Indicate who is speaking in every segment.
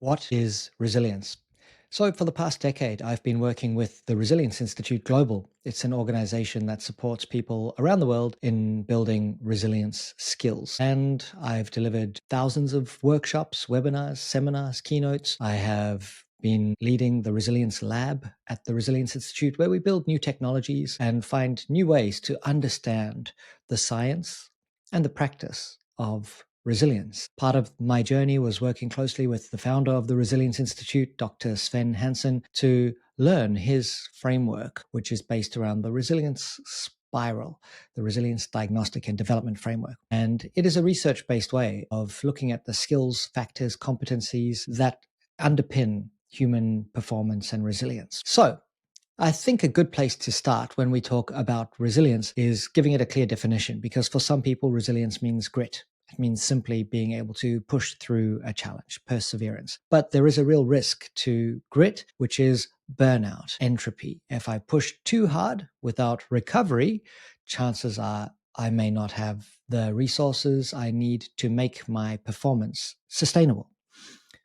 Speaker 1: What is resilience? So, for the past decade, I've been working with the Resilience Institute Global. It's an organization that supports people around the world in building resilience skills. And I've delivered thousands of workshops, webinars, seminars, keynotes. I have been leading the Resilience Lab at the Resilience Institute, where we build new technologies and find new ways to understand the science and the practice of resilience. Part of my journey was working closely with the founder of the Resilience Institute, Dr. Sven Hansen, to learn his framework, which is based around the resilience spiral, the resilience diagnostic and development framework. And it is a research based way of looking at the skills, factors, competencies that underpin human performance and resilience. So, I think a good place to start when we talk about resilience is giving it a clear definition, because for some people, resilience means grit. It means simply being able to push through a challenge, perseverance. But there is a real risk to grit, which is burnout, entropy. If I push too hard without recovery, chances are I may not have the resources I need to make my performance sustainable.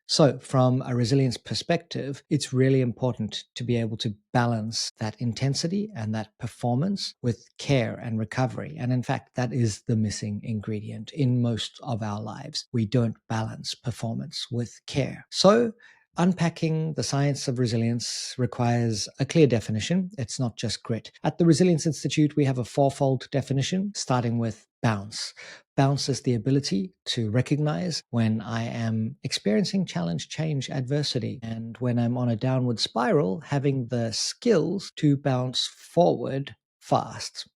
Speaker 1: So, from a resilience perspective, it's really important to be able to balance that intensity and that performance with care and recovery. And in fact, that is the missing ingredient in most of our lives. We don't balance performance with care. So, unpacking the science of resilience requires a clear definition. It's not just grit. At the Resilience Institute, we have a fourfold definition, starting with bounce. Bounce is the ability to recognize when I am experiencing challenge, change, adversity, and when I'm on a downward spiral, having the skills to bounce forward fast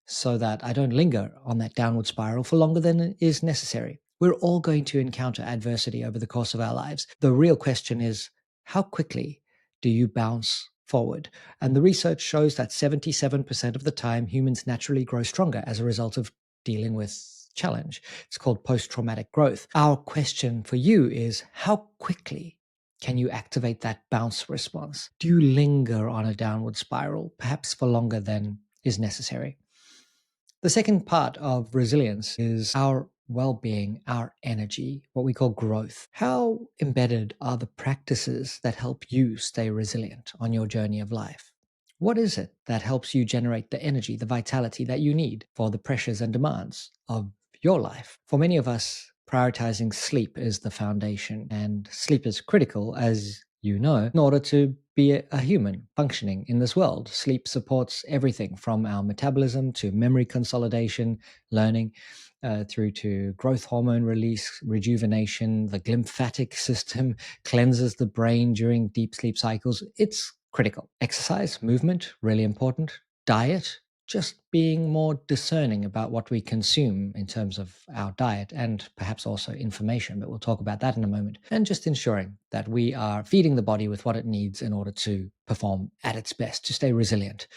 Speaker 1: so that I don't linger on that downward spiral for longer than is necessary. We're all going to encounter adversity over the course of our lives. The real question is, how quickly do you bounce forward? And the research shows that 77% of the time, humans naturally grow stronger as a result of dealing with challenge. It's called post-traumatic growth. Our question for you is, how quickly can you activate that bounce response? Do you linger on a downward spiral, perhaps for longer than is necessary? The second part of resilience is our well-being, our energy, what we call growth. How embedded are the practices that help you stay resilient on your journey of life? What is it that helps you generate the energy, the vitality that you need for the pressures and demands of your life? For many of us, prioritizing sleep is the foundation, and sleep is critical, as you know, in order to be a human functioning in this world. Sleep supports everything from our metabolism to memory consolidation, learning, through to growth hormone release, rejuvenation. The glymphatic system cleanses the brain during deep sleep cycles. It's critical. Exercise, movement, really important. Diet, just being more discerning about what we consume in terms of our diet and perhaps also information, but we'll talk about that in a moment. And just ensuring that we are feeding the body with what it needs in order to perform at its best, to stay resilient.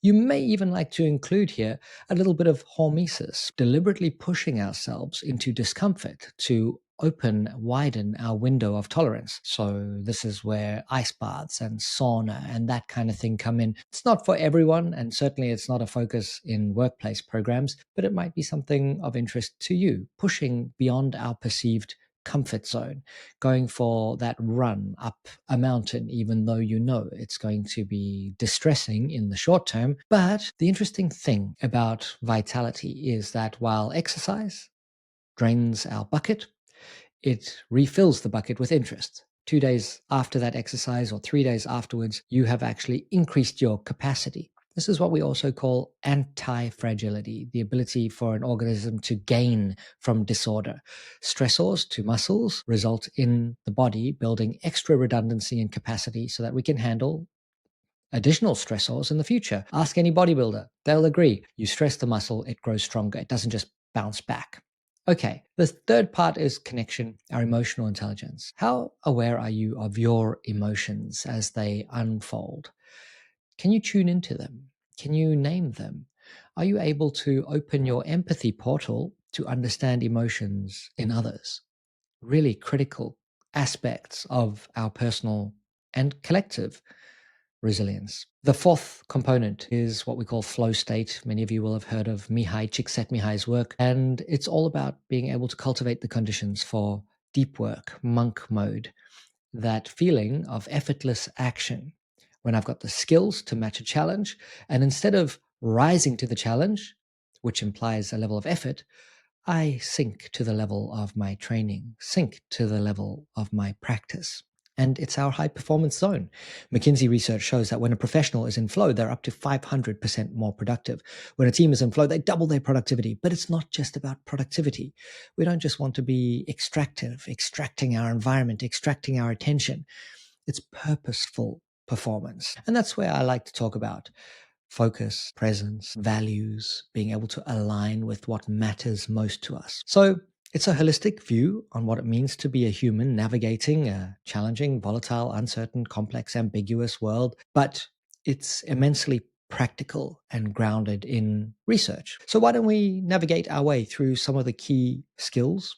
Speaker 1: You may even like to include here a little bit of hormesis, deliberately pushing ourselves into discomfort to widen our window of tolerance. So this is where ice baths and sauna and that kind of thing come in. It's not for everyone, and certainly it's not a focus in workplace programs, but it might be something of interest to you, pushing beyond our perceived comfort zone, going for that run up a mountain, even though you know it's going to be distressing in the short term. But the interesting thing about vitality is that while exercise drains our bucket, it refills the bucket with interest. 2 days after that exercise or 3 days afterwards, you have actually increased your capacity. This is what we also call anti-fragility, the ability for an organism to gain from disorder. Stressors to muscles result in the body building extra redundancy and capacity so that we can handle additional stressors in the future. Ask any bodybuilder, they'll agree. You stress the muscle, it grows stronger. It doesn't just bounce back. Okay, the third part is connection, our emotional intelligence. How aware are you of your emotions as they unfold? Can you tune into them? Can you name them? Are you able to open your empathy portal to understand emotions in others? Really critical aspects of our personal and collective resilience. The fourth component is what we call flow state. Many of you will have heard of Mihai Csikszentmihalyi's work, and it's all about being able to cultivate the conditions for deep work, monk mode, that feeling of effortless action when I've got the skills to match a challenge. And instead of rising to the challenge, which implies a level of effort, I sink to the level of my training, sink to the level of my practice. And it's our high performance zone. McKinsey research shows that when a professional is in flow, they're up to 500% more productive. When a team is in flow, they double their productivity. But it's not just about productivity. We don't just want to be extractive, extracting our environment, extracting our attention. It's purposeful performance. And that's where I like to talk about focus, presence, values, being able to align with what matters most to us. So it's a holistic view on what it means to be a human navigating a challenging, volatile, uncertain, complex, ambiguous world, but it's immensely practical and grounded in research. So why don't we navigate our way through some of the key skills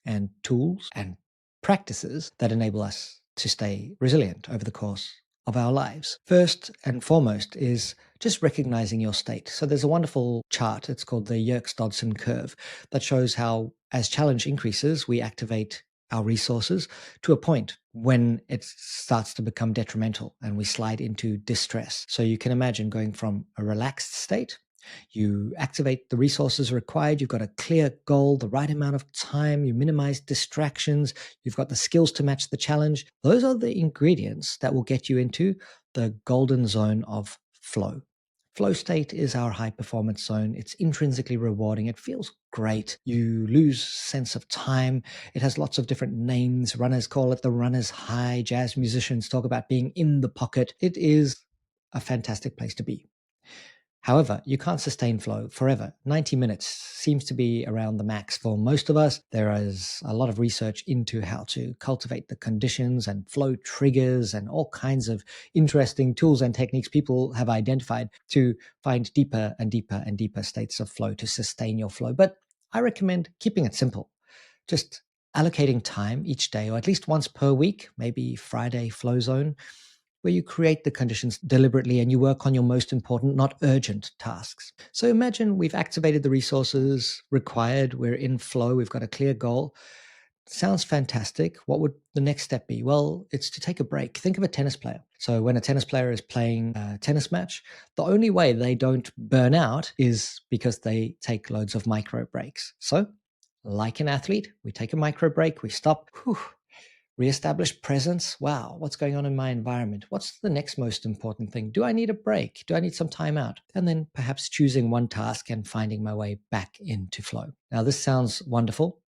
Speaker 1: and tools and practices that enable us to stay resilient over the course of our lives. First and foremost is just recognizing your state. So there's a wonderful chart, it's called the Yerkes-Dodson curve, that shows how as challenge increases, we activate our resources to a point when it starts to become detrimental and we slide into distress. So you can imagine going from a relaxed state, you activate the resources required, you've got a clear goal, the right amount of time, you minimize distractions, you've got the skills to match the challenge. Those are the ingredients that will get you into the golden zone of flow. Flow state is our high performance zone. It's intrinsically rewarding. It feels great. You lose sense of time. It has lots of different names. Runners call it the runner's high. Jazz musicians talk about being in the pocket. It is a fantastic place to be. However, you can't sustain flow forever. 90 minutes seems to be around the max for most of us. There is a lot of research into how to cultivate the conditions and flow triggers and all kinds of interesting tools and techniques people have identified to find deeper and deeper and deeper states of flow to sustain your flow. But I recommend keeping it simple. Just allocating time each day or at least once per week, maybe Friday flow zone, where you create the conditions deliberately and you work on your most important, not urgent tasks. So imagine we've activated the resources required, we're in flow, we've got a clear goal. Sounds fantastic. What would the next step be? Well, it's to take a break. Think of a tennis player. So when a tennis player is playing a tennis match, the only way they don't burn out is because they take loads of micro breaks. So like an athlete, we take a micro break, we stop, reestablish presence. Wow, what's going on in my environment? What's the next most important thing? Do I need a break? Do I need some time out? And then perhaps choosing one task and finding my way back into flow. Now, this sounds wonderful.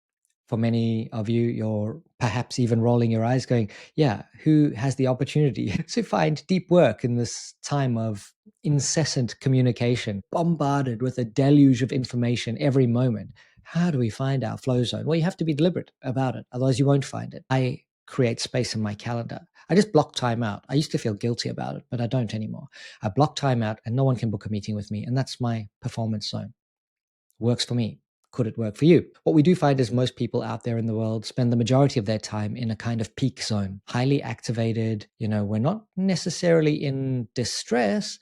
Speaker 1: For many of you, you're perhaps even rolling your eyes going, yeah, who has the opportunity to find deep work in this time of incessant communication, bombarded with a deluge of information every moment? How do we find our flow zone? Well, you have to be deliberate about it. Otherwise, you won't find it. I create space in my calendar. I just block time out. I used to feel guilty about it, but I don't anymore. I block time out and no one can book a meeting with me. And that's my performance zone. Works for me. Could it work for you? What we do find is most people out there in the world spend the majority of their time in a kind of peak zone, highly activated. We're not necessarily in distress,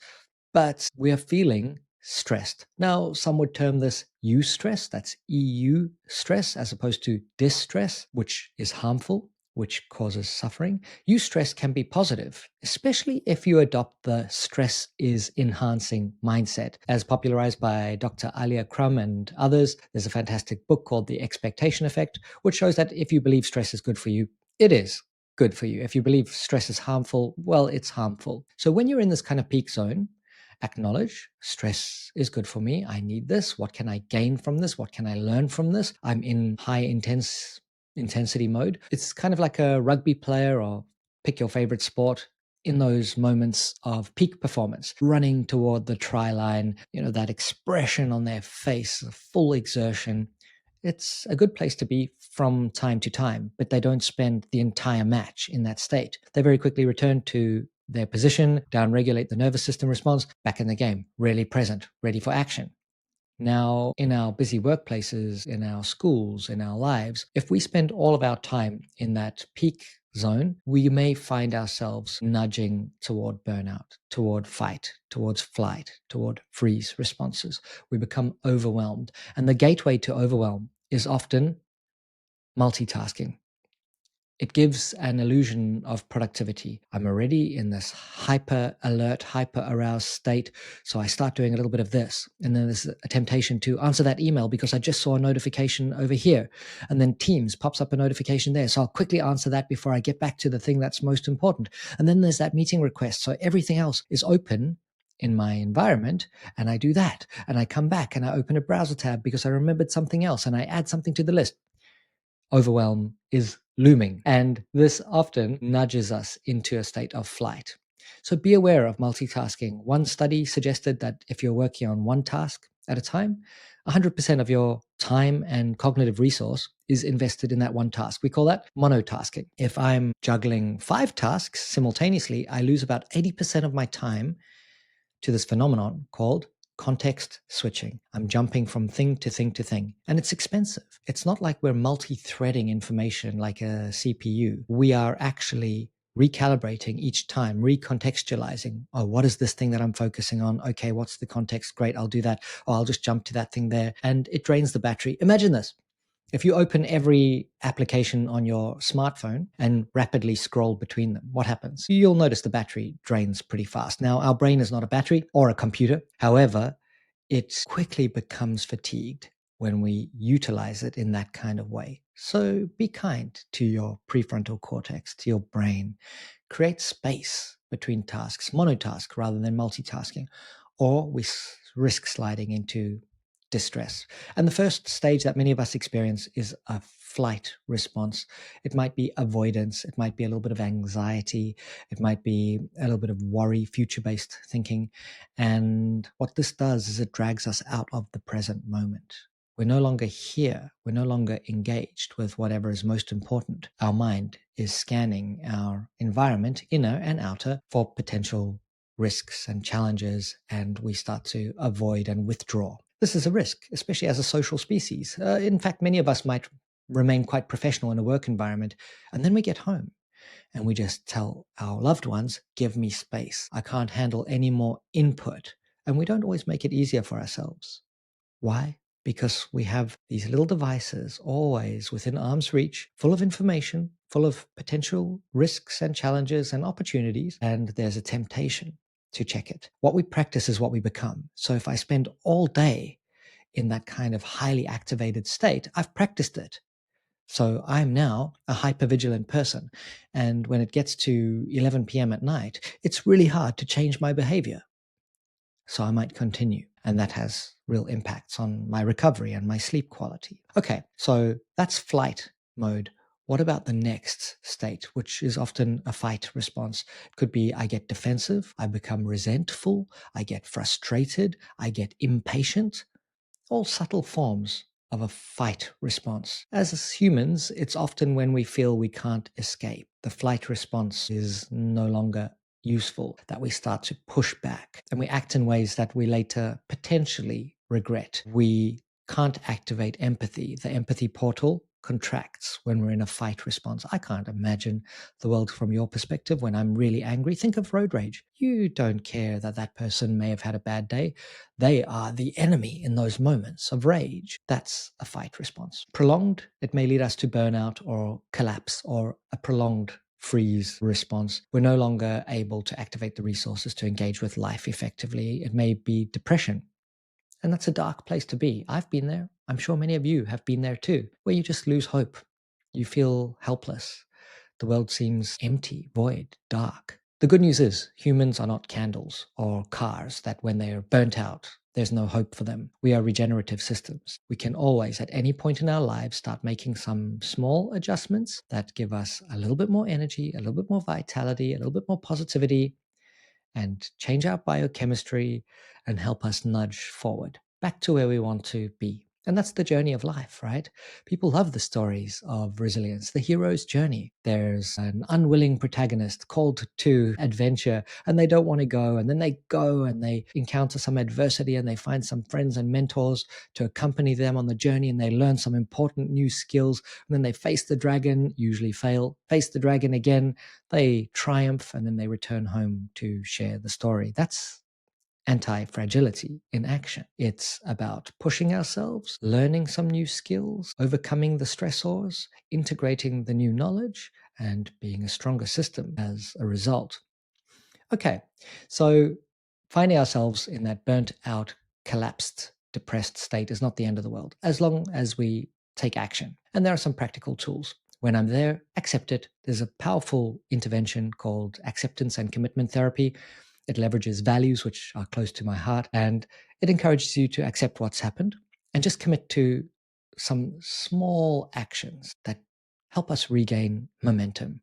Speaker 1: but we're feeling stressed. Now, some would term this eustress, that's EU stress, as opposed to distress, which is harmful, which causes suffering. Eustress can be positive, especially if you adopt the stress is enhancing mindset. As popularized by Dr. Alia Crum and others, there's a fantastic book called The Expectation Effect, which shows that if you believe stress is good for you, it is good for you. If you believe stress is harmful, well, it's harmful. So when you're in this kind of peak zone, acknowledge stress is good for me. I need this. What can I gain from this? What can I learn from this? I'm in high intensity mode. It's kind of like a rugby player or pick your favorite sport in those moments of peak performance, running toward the try line, that expression on their face, full exertion. It's a good place to be from time to time, but they don't spend the entire match in that state. They very quickly return to their position, downregulate the nervous system response, back in the game, really present, ready for action. Now, in our busy workplaces, in our schools, in our lives, if we spend all of our time in that peak zone, we may find ourselves nudging toward burnout, toward fight, towards flight, toward freeze responses. We become overwhelmed. And the gateway to overwhelm is often multitasking. It gives an illusion of productivity. I'm already in this hyper alert, hyper aroused state. So I start doing a little bit of this. And then there's a temptation to answer that email because I just saw a notification over here. And then Teams pops up a notification there. So I'll quickly answer that before I get back to the thing that's most important. And then there's that meeting request. So everything else is open in my environment, and I do that. And I come back and I open a browser tab because I remembered something else and I add something to the list. Overwhelm is looming, and this often nudges us into a state of flight. So be aware of multitasking. One study suggested that if you're working on one task at a time, 100% of your time and cognitive resource is invested in that one task. We call that monotasking. If I'm juggling 5 tasks simultaneously, I lose about 80% of my time to this phenomenon called context switching. I'm jumping from thing to thing to thing, and it's expensive. It's not like we're multi-threading information like a CPU. We are actually recalibrating each time, recontextualizing. Oh, what is this thing that I'm focusing on? Okay, what's the context? Great, I'll do that. Oh, I'll just jump to that thing there. And it drains the battery. Imagine this. If you open every application on your smartphone and rapidly scroll between them, what happens? You'll notice the battery drains pretty fast. Now, our brain is not a battery or a computer. However, it quickly becomes fatigued when we utilize it in that kind of way. So be kind to your prefrontal cortex, to your brain. Create space between tasks, monotask rather than multitasking, or we risk sliding into distress. And the first stage that many of us experience is a flight response. It might be avoidance, it might be a little bit of anxiety, it might be a little bit of worry, future-based thinking. And what this does is it drags us out of the present moment. We're no longer here. We're no longer engaged with whatever is most important. Our mind is scanning our environment, inner and outer, for potential risks and challenges, and we start to avoid and withdraw. This is a risk, especially as a social species. In fact, many of us might remain quite professional in a work environment, and then we get home and we just tell our loved ones, give me space. I can't handle any more input. And we don't always make it easier for ourselves. Why? Because we have these little devices always within arm's reach, full of information, full of potential risks and challenges and opportunities, and there's a temptation to check it. What we practice is what we become. So if I spend all day in that kind of highly activated state, I've practiced it. So I'm now a hypervigilant person. And when it gets to 11 p.m. at night, it's really hard to change my behavior. So I might continue. And that has real impacts on my recovery and my sleep quality. Okay, so that's flight mode. What about the next state, which is often a fight response? It could be I get defensive, I become resentful, I get frustrated, I get impatient. All subtle forms of a fight response. As humans, it's often when we feel we can't escape. The flight response is no longer useful, that we start to push back and we act in ways that we later potentially regret. We can't activate empathy. The empathy portal contracts when we're in a fight response. I can't imagine the world from your perspective when I'm really angry. Think of road rage. You don't care that that person may have had a bad day. They are the enemy in those moments of rage. That's a fight response. Prolonged, it may lead us to burnout or collapse or a prolonged freeze response. We're no longer able to activate the resources to engage with life effectively. It may be depression. And that's a dark place to be. I've been there. I'm sure many of you have been there too, where you just lose hope. You feel helpless. The world seems empty, void, dark. The good news is humans are not candles or cars that when they're burnt out, there's no hope for them. We are regenerative systems. We can always, at any point in our lives, start making some small adjustments that give us a little bit more energy, a little bit more vitality, a little bit more positivity, and change our biochemistry and help us nudge forward back to where we want to be. And that's the journey of life, right? People love the stories of resilience, the hero's journey. There's an unwilling protagonist called to adventure and they don't want to go. And then they go and they encounter some adversity and they find some friends and mentors to accompany them on the journey and they learn some important new skills. And then they face the dragon, usually fail, face the dragon again, they triumph, and then they return home to share the story. That's anti-fragility in action. It's about pushing ourselves, learning some new skills, overcoming the stressors, integrating the new knowledge, and being a stronger system as a result. Okay, so finding ourselves in that burnt out, collapsed, depressed state is not the end of the world, as long as we take action. And there are some practical tools. When I'm there, accept it. There's a powerful intervention called acceptance and commitment therapy. It leverages values which are close to my heart, and it encourages you to accept what's happened and just commit to some small actions that help us regain momentum.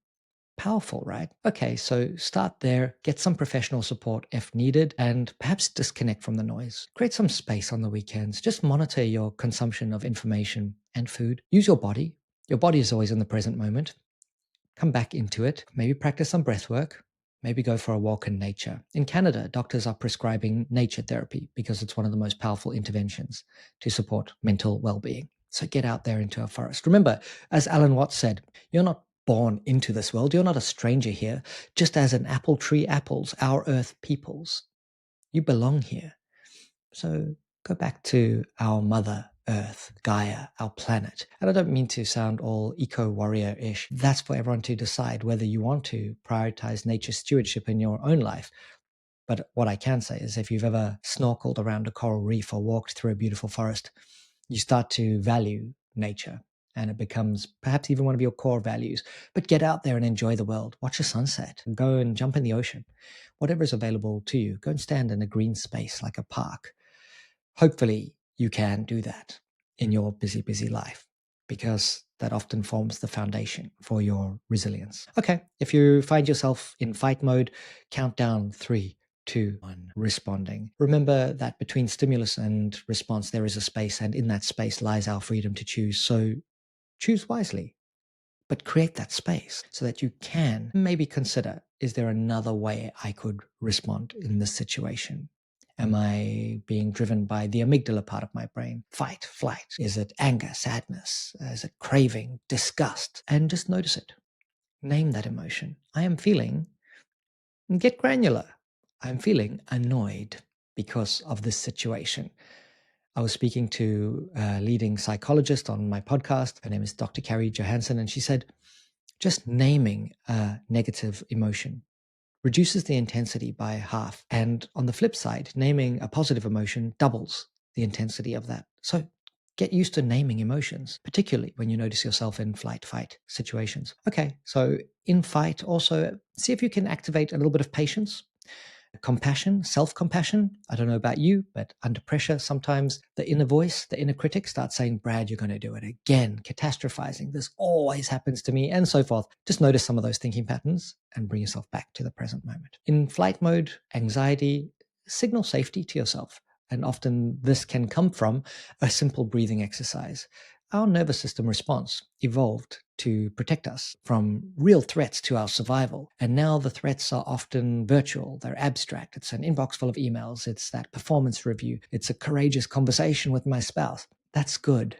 Speaker 1: Powerful, right? Okay, so start there, get some professional support if needed, and perhaps disconnect from the noise. Create some space on the weekends. Just monitor your consumption of information and food. Use your body. Your body is always in the present moment. Come back into it. Maybe practice some breath work. Maybe go for a walk in nature. In Canada, doctors are prescribing nature therapy because it's one of the most powerful interventions to support mental well-being. So get out there into a forest. Remember, as Alan Watts said, you're not born into this world. You're not a stranger here. Just as an apple tree apples, our earth peoples. You belong here. So go back to our mother Earth, Gaia, our planet. And I don't mean to sound all eco-warrior-ish. That's for everyone to decide whether you want to prioritize nature stewardship in your own life. But what I can say is if you've ever snorkeled around a coral reef or walked through a beautiful forest, you start to value nature and it becomes perhaps even one of your core values. But get out there and enjoy the world. Watch a sunset. Go and jump in the ocean. Whatever is available to you, go and stand in a green space like a park. Hopefully you can do that in your busy, busy life because that often forms the foundation for your resilience. Okay, if you find yourself in fight mode, count down 3, 2, 1, responding. Remember that between stimulus and response, there is a space, and in that space lies our freedom to choose. So choose wisely, but create that space so that you can maybe consider, is there another way I could respond in this situation? Am I being driven by the amygdala part of my brain? Fight, flight. Is it anger, sadness? Is it craving, disgust? And just notice it. Name that emotion. I am feeling, get granular. I'm feeling annoyed because of this situation. I was speaking to a leading psychologist on my podcast. Her name is Dr. Carrie Johansson, and she said, just naming a negative emotion reduces the intensity by half. And on the flip side, naming a positive emotion doubles the intensity of that. So get used to naming emotions, particularly when you notice yourself in flight, fight situations. Okay, so in fight, also see if you can activate a little bit of patience. Compassion, self-compassion. I don't know about you, but under pressure, sometimes the inner voice, the inner critic starts saying, Brad, you're going to do it again, catastrophizing. This always happens to me, and so forth. Just notice some of those thinking patterns and bring yourself back to the present moment. In flight mode, anxiety, signal safety to yourself. And often this can come from a simple breathing exercise. Our nervous system response evolved to protect us from real threats to our survival. And now the threats are often virtual, they're abstract. It's an inbox full of emails, it's that performance review, it's a courageous conversation with my spouse. That's good,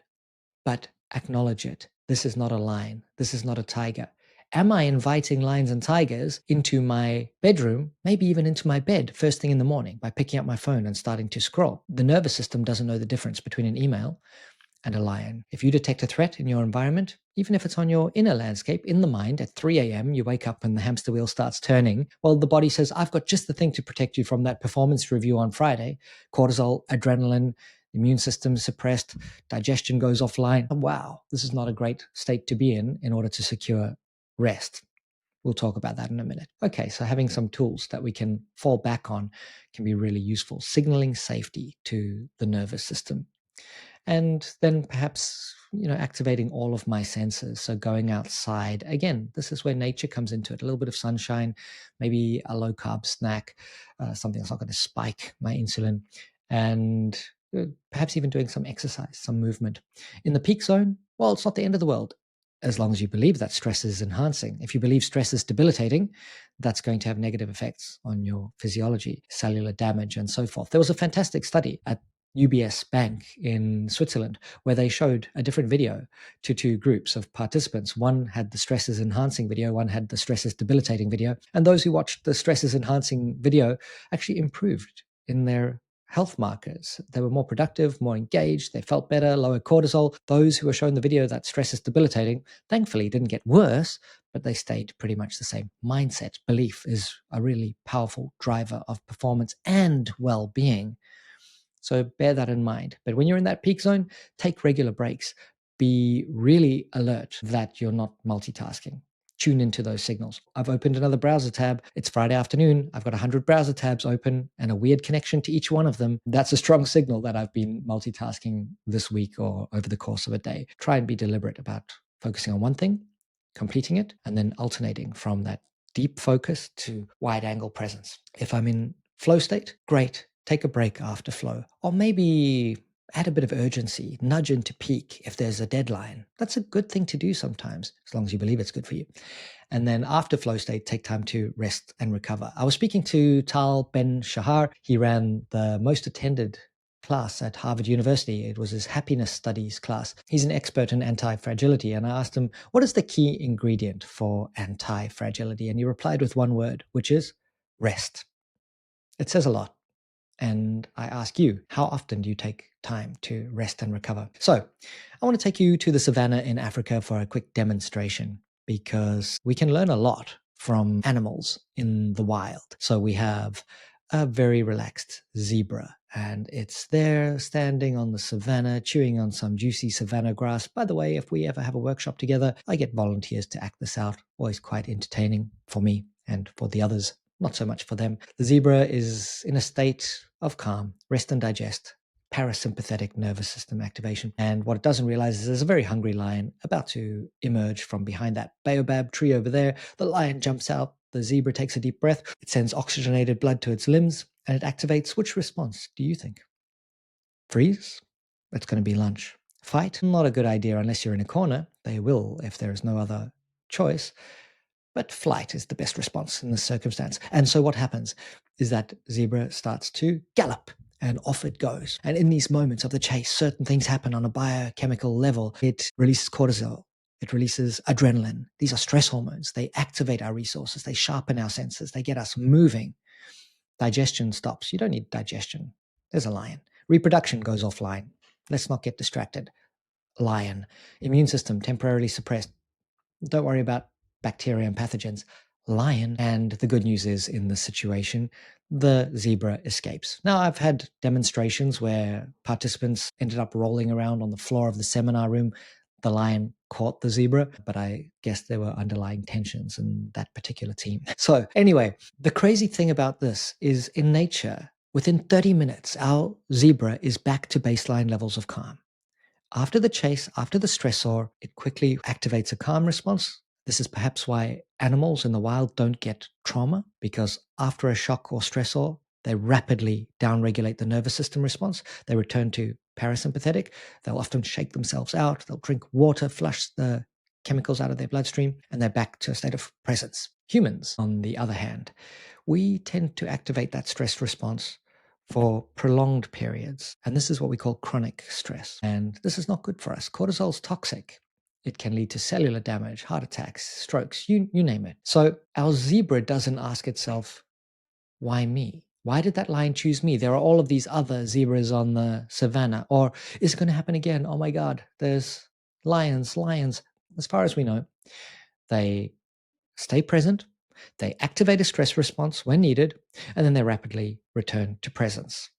Speaker 1: but acknowledge it. This is not a lion, this is not a tiger. Am I inviting lions and tigers into my bedroom, maybe even into my bed first thing in the morning by picking up my phone and starting to scroll? The nervous system doesn't know the difference between an email and a lion. If you detect a threat in your environment, even if it's on your inner landscape, in the mind, at 3 a.m., you wake up and the hamster wheel starts turning. Well, the body says, I've got just the thing to protect you from that performance review on Friday. Cortisol, adrenaline, immune system suppressed, digestion goes offline. Wow, this is not a great state to be in order to secure rest. We'll talk about that in a minute. Okay, so having some tools that we can fall back on can be really useful, signaling safety to the nervous system. And then perhaps, activating all of my senses. So going outside, again, this is where nature comes into it. A little bit of sunshine, maybe a low carb snack, something that's not going to spike my insulin, and perhaps even doing some exercise, some movement. In the peak zone, well, it's not the end of the world. As long as you believe that stress is enhancing. If you believe stress is debilitating, that's going to have negative effects on your physiology, cellular damage, and so forth. There was a fantastic study at UBS Bank in Switzerland, where they showed a different video to two groups of participants. One had the stresses enhancing video, one had the stresses debilitating video. And those who watched the stresses enhancing video actually improved in their health markers. They were more productive, more engaged, they felt better, lower cortisol. Those who were shown the video that stress is debilitating, thankfully didn't get worse, but they stayed pretty much the same. Mindset, belief is a really powerful driver of performance and well-being. So bear that in mind. But when you're in that peak zone, take regular breaks. Be really alert that you're not multitasking. Tune into those signals. I've opened another browser tab. It's Friday afternoon. I've got 100 browser tabs open and a weird connection to each one of them. That's a strong signal that I've been multitasking this week or over the course of a day. Try and be deliberate about focusing on one thing, completing it, and then alternating from that deep focus to wide angle presence. If I'm in flow state, great. Take a break after flow. Or maybe add a bit of urgency, nudge into peak if there's a deadline. That's a good thing to do sometimes, as long as you believe it's good for you. And then after flow state, take time to rest and recover. I was speaking to Tal Ben Shahar. He ran the most attended class at Harvard University. It was his happiness studies class. He's an expert in anti-fragility. And I asked him, what is the key ingredient for anti-fragility? And he replied with one word, which is rest. It says a lot. And I ask you, how often do you take time to rest and recover? So I want to take you to the savannah in Africa for a quick demonstration, because we can learn a lot from animals in the wild. So we have a very relaxed zebra, and it's there standing on the savannah, chewing on some juicy savannah grass. By the way, if we ever have a workshop together, I get volunteers to act this out. Always quite entertaining for me and for the others. Not so much for them. The zebra is in a state of calm, rest and digest, parasympathetic nervous system activation. And what it doesn't realize is there's a very hungry lion about to emerge from behind that baobab tree over there. The lion jumps out. The zebra takes a deep breath. It sends oxygenated blood to its limbs, and it activates which response do you think? Freeze? It's going to be lunch. Fight? Not a good idea unless you're in a corner. They will if there is no other choice. But flight is the best response in this circumstance. And so what happens is that zebra starts to gallop, and off it goes. And in these moments of the chase, certain things happen on a biochemical level. It releases cortisol. It releases adrenaline. These are stress hormones. They activate our resources. They sharpen our senses. They get us moving. Digestion stops. You don't need digestion. There's a lion. Reproduction goes offline. Let's not get distracted. Lion. Immune system temporarily suppressed. Don't worry about bacteria and pathogens. Lion. And the good news is, in this situation, the zebra escapes. Now, I've had demonstrations where participants ended up rolling around on the floor of the seminar room. The lion caught the zebra, but I guess there were underlying tensions in that particular team. So anyway, the crazy thing about this is, in nature, within 30 minutes, our zebra is back to baseline levels of calm. After the chase, after the stressor, it quickly activates a calm response. This is perhaps why animals in the wild don't get trauma, because after a shock or stressor, they rapidly downregulate the nervous system response. They return to parasympathetic. They'll often shake themselves out. They'll drink water, flush the chemicals out of their bloodstream, and they're back to a state of presence. Humans, on the other hand, we tend to activate that stress response for prolonged periods. And this is what we call chronic stress. And this is not good for us. Cortisol is toxic. It can lead to cellular damage, heart attacks, strokes, you name it. So our zebra doesn't ask itself, why me? Why did that lion choose me? There are all of these other zebras on the savannah. Or is it going to happen again? Oh my God, there's lions. As far as we know, they stay present, they activate a stress response when needed, and then they rapidly return to presence.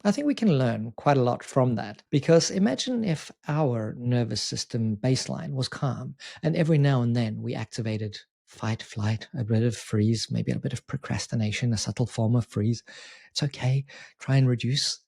Speaker 1: I think we can learn quite a lot from that, because imagine if our nervous system baseline was calm, and every now and then we activated fight, flight, a bit of freeze, maybe a bit of procrastination, a subtle form of freeze. It's okay. Try and reduce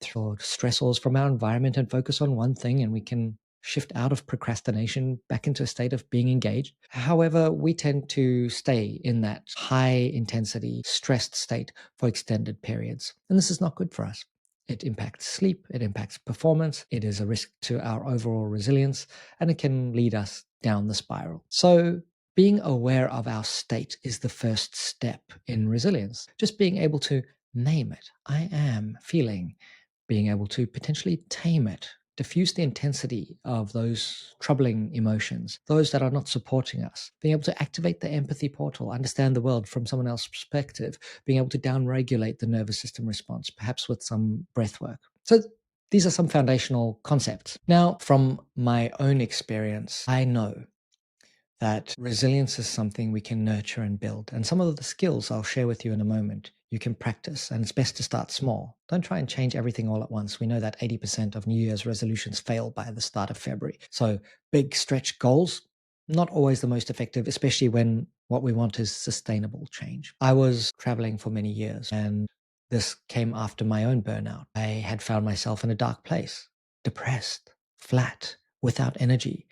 Speaker 1: stressors from our environment and focus on one thing, and we can shift out of procrastination back into a state of being engaged. However, we tend to stay in that high intensity, stressed state for extended periods. And this is not good for us. It impacts sleep, it impacts performance, it is a risk to our overall resilience, and it can lead us down the spiral. So being aware of our state is the first step in resilience. Just being able to name it. I am feeling, being able to potentially tame it, diffuse the intensity of those troubling emotions, those that are not supporting us, being able to activate the empathy portal, understand the world from someone else's perspective, being able to downregulate the nervous system response, perhaps with some breath work. So these are some foundational concepts. Now, from my own experience, I know that resilience is something we can nurture and build. And some of the skills I'll share with you in a moment, you can practice. And it's best to start small. Don't try and change everything all at once. We know that 80% of New Year's resolutions fail by the start of February. So big stretch goals, not always the most effective, especially when what we want is sustainable change. I was traveling for many years, and this came after my own burnout. I had found myself in a dark place, depressed, flat, without energy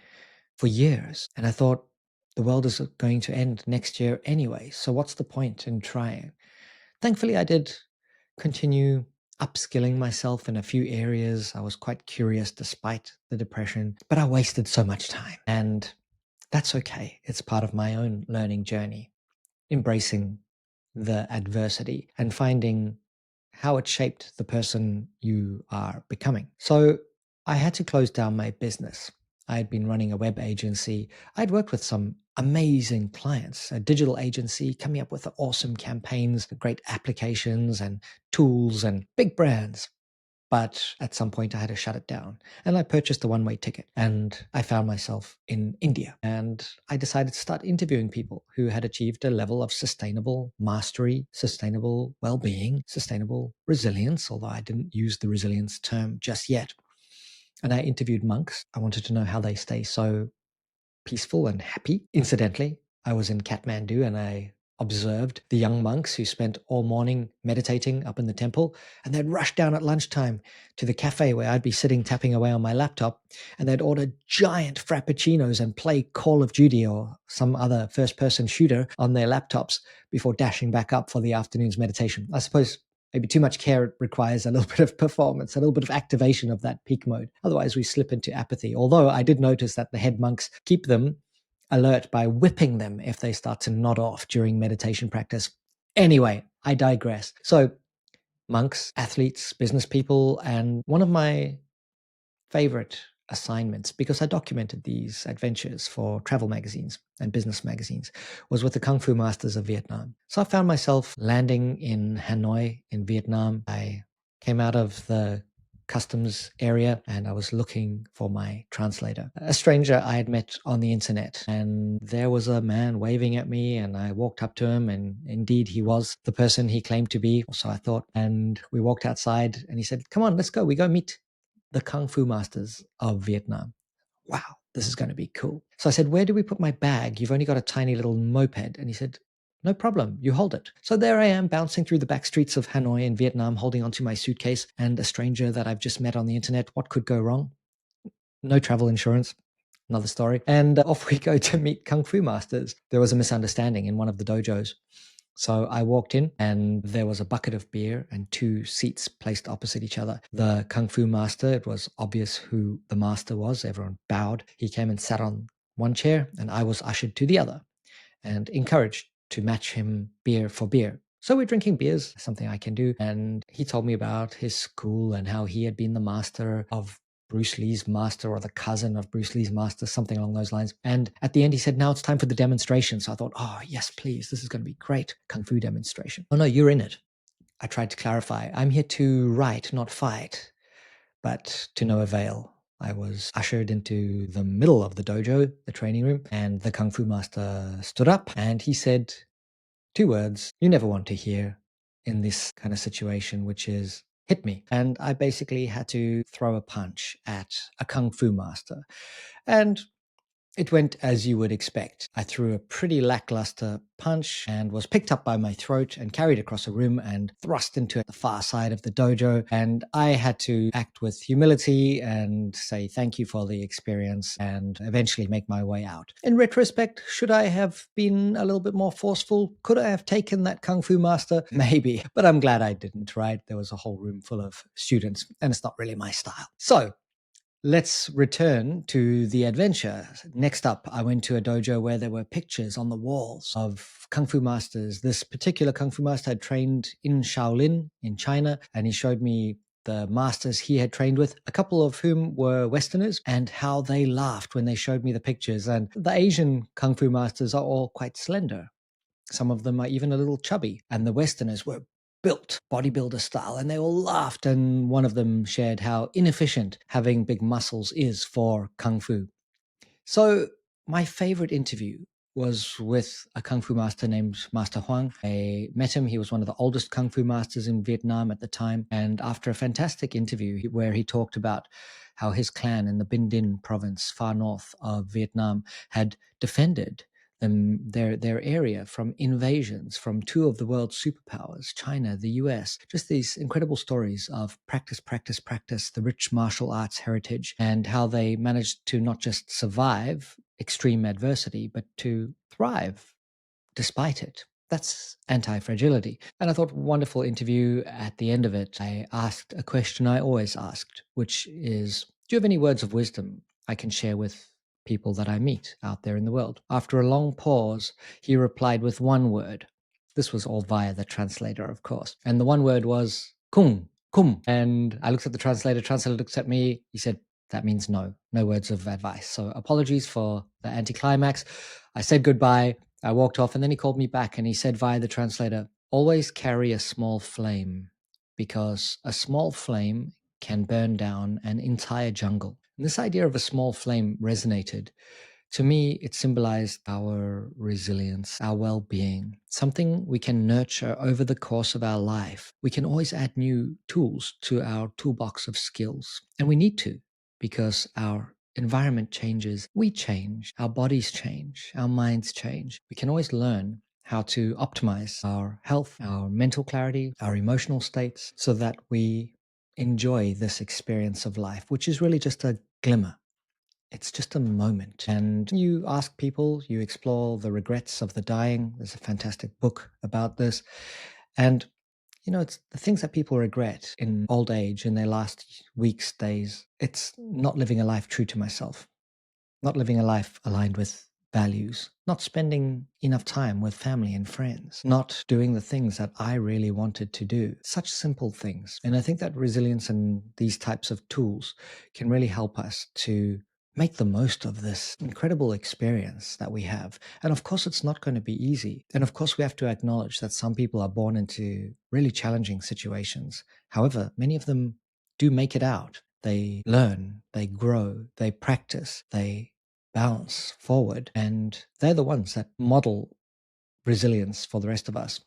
Speaker 1: for years. And I thought, the world is going to end next year anyway. So what's the point in trying? Thankfully, I did continue upskilling myself in a few areas. I was quite curious despite the depression, but I wasted so much time. And that's okay. It's part of my own learning journey, embracing the adversity and finding how it shaped the person you are becoming. So I had to close down my business. I had been running a web agency. I'd worked with some amazing clients, a digital agency coming up with awesome campaigns, great applications and tools and big brands. But at some point, I had to shut it down. And I purchased a one-way ticket. And I found myself in India. And I decided to start interviewing people who had achieved a level of sustainable mastery, sustainable well-being, sustainable resilience, although I didn't use the resilience term just yet. And I interviewed monks. I wanted to know how they stay so peaceful and happy. Incidentally, I was in Kathmandu and I observed the young monks who spent all morning meditating up in the temple, and they'd rush down at lunchtime to the cafe where I'd be sitting tapping away on my laptop, and they'd order giant frappuccinos and play Call of Duty or some other first-person shooter on their laptops before dashing back up for the afternoon's meditation. I suppose maybe too much care requires a little bit of performance, a little bit of activation of that peak mode. Otherwise, we slip into apathy. Although I did notice that the head monks keep them alert by whipping them if they start to nod off during meditation practice. Anyway, I digress. So monks, athletes, business people, and one of my favorite assignments, because I documented these adventures for travel magazines and business magazines, was with the Kung Fu Masters of Vietnam. So I found myself landing in Hanoi in Vietnam. I came out of the customs area and I was looking for my translator, a stranger I had met on the internet. And there was a man waving at me and I walked up to him, and indeed he was the person he claimed to be, so I thought. And we walked outside and he said, "Come on, let's go. We go meet the Kung Fu Masters of Vietnam." Wow, this is going to be cool. So I said, "Where do we put my bag? You've only got a tiny little moped." And he said, "No problem, you hold it." So there I am, bouncing through the back streets of Hanoi in Vietnam, holding onto my suitcase, and a stranger that I've just met on the internet. What could go wrong? No travel insurance. Another story. And off we go to meet Kung Fu Masters. There was a misunderstanding in one of the dojos. So I walked in and there was a bucket of beer and two seats placed opposite each other. The Kung Fu master, it was obvious who the master was. Everyone bowed. He came and sat on one chair and I was ushered to the other and encouraged to match him beer for beer. So we're drinking beers, something I can do. And he told me about his school and how he had been the master of Bruce Lee's master, or the cousin of Bruce Lee's master, something along those lines. And at the end, he said, "Now it's time for the demonstration." So I thought, oh, yes, please. This is going to be great. Kung Fu demonstration. "Oh, no, you're in it." I tried to clarify. "I'm here to write, not fight." But to no avail. I was ushered into the middle of the dojo, the training room, and the Kung Fu master stood up and he said two words you never want to hear in this kind of situation, which is, "Hit me." And I basically had to throw a punch at a Kung Fu master. And it went as you would expect. I threw a pretty lackluster punch and was picked up by my throat and carried across a room and thrust into the far side of the dojo. And I had to act with humility and say thank you for the experience and eventually make my way out. In retrospect, should I have been a little bit more forceful? Could I have taken that Kung Fu master? Maybe, but I'm glad I didn't, right? There was a whole room full of students and it's not really my style. So let's return to the adventure. Next up, I went to a dojo where there were pictures on the walls of Kung Fu masters. This particular Kung Fu master had trained in Shaolin in China, and he showed me the masters he had trained with, a couple of whom were Westerners, and how they laughed when they showed me the pictures. And the Asian Kung Fu masters are all quite slender. Some of them are even a little chubby, and the Westerners were built bodybuilder style, and they all laughed. And one of them shared how inefficient having big muscles is for Kung Fu. So my favorite interview was with a Kung Fu master named Master Huang. I met him. He was one of the oldest Kung Fu masters in Vietnam at the time. And after a fantastic interview where he talked about how his clan in the Binh Dinh province, far north of Vietnam, had defended their area from invasions from two of the world's superpowers, China, the US. Just these incredible stories of practice, practice, practice, the rich martial arts heritage, and how they managed to not just survive extreme adversity, but to thrive despite it. That's anti-fragility. And I thought, wonderful interview. At the end of it, I asked a question I always asked, which is, do you have any words of wisdom I can share with people that I meet out there in the world? After a long pause, he replied with one word. This was all via the translator, of course. And the one word was kung, kum. And I looked at the translator looked at me, he said, that means no, no words of advice. So apologies for the anticlimax. I said goodbye. I walked off, and then he called me back and he said via the translator, always carry a small flame, because a small flame can burn down an entire jungle. And this idea of a small flame resonated. To me, it symbolized our resilience, our well-being, something we can nurture over the course of our life. We can always add new tools to our toolbox of skills, and we need to, because our environment changes, we change, our bodies change, our minds change. We can always learn how to optimize our health, our mental clarity, our emotional states, so that we enjoy this experience of life, which is really just a glimmer. It's just a moment. And you ask people, you explore the regrets of the dying. There's a fantastic book about this. And it's the things that people regret in old age, in their last weeks, days. It's not living a life true to myself, not living a life aligned with values, not spending enough time with family and friends, not doing the things that I really wanted to do. Such simple things. And I think that resilience and these types of tools can really help us to make the most of this incredible experience that we have. And of course, it's not going to be easy. And of course, we have to acknowledge that some people are born into really challenging situations. However, many of them do make it out. They learn, they grow, they practice, they bounce forward, and they're the ones that model resilience for the rest of us.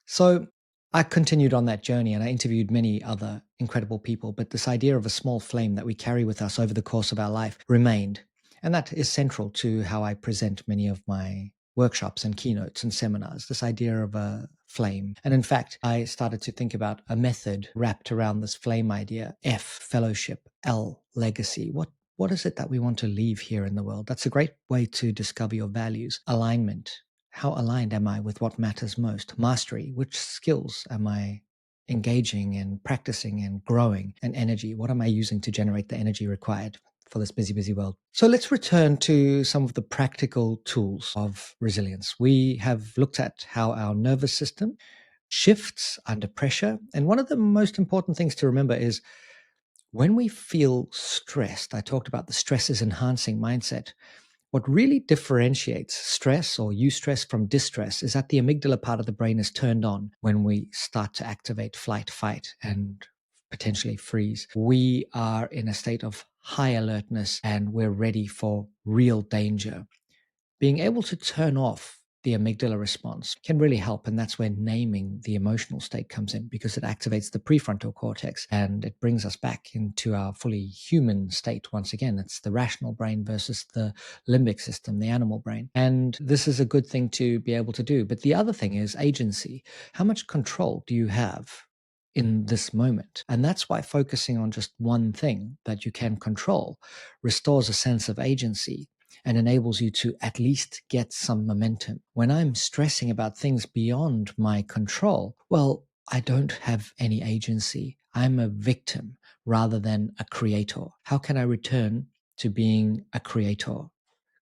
Speaker 1: So I continued on that journey and I interviewed many other incredible people, but this idea of a small flame that we carry with us over the course of our life remained. And that is central to how I present many of my workshops and keynotes and seminars, this idea of a flame. And in fact, I started to think about a method wrapped around this flame idea. F, fellowship; L, legacy. What is it that we want to leave here in the world? That's a great way to discover your values. Alignment. How aligned am I with what matters most? Mastery. Which skills am I engaging and practicing and growing? And energy. What am I using to generate the energy required for this busy, busy world? So let's return to some of the practical tools of resilience. We have looked at how our nervous system shifts under pressure. And one of the most important things to remember is when we feel stressed, I talked about the stress is enhancing mindset. What really differentiates stress or eustress from distress is that the amygdala part of the brain is turned on when we start to activate flight, fight, and potentially freeze. We are in a state of high alertness and we're ready for real danger. Being able to turn off the amygdala response can really help. And that's where naming the emotional state comes in, because it activates the prefrontal cortex and it brings us back into our fully human state. Once again, it's the rational brain versus the limbic system, the animal brain. And this is a good thing to be able to do. But the other thing is agency. How much control do you have in this moment? And that's why focusing on just one thing that you can control restores a sense of agency and enables you to at least get some momentum. When I'm stressing about things beyond my control, well, I don't have any agency. I'm a victim rather than a creator. How can I return to being a creator?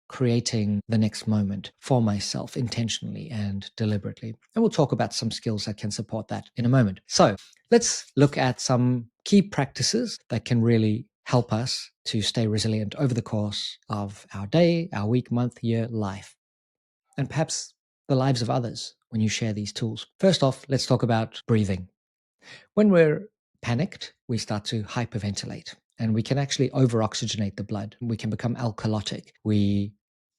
Speaker 1: creating the next moment for myself intentionally and deliberately. And we'll talk about some skills that can support that in a moment. So let's look at some key practices that can really help us to stay resilient over the course of our day, our week, month, year, life, and perhaps the lives of others when you share these tools. First off, let's talk about breathing. When we're panicked, we start to hyperventilate and we can actually over-oxygenate the blood. We can become alkalotic. We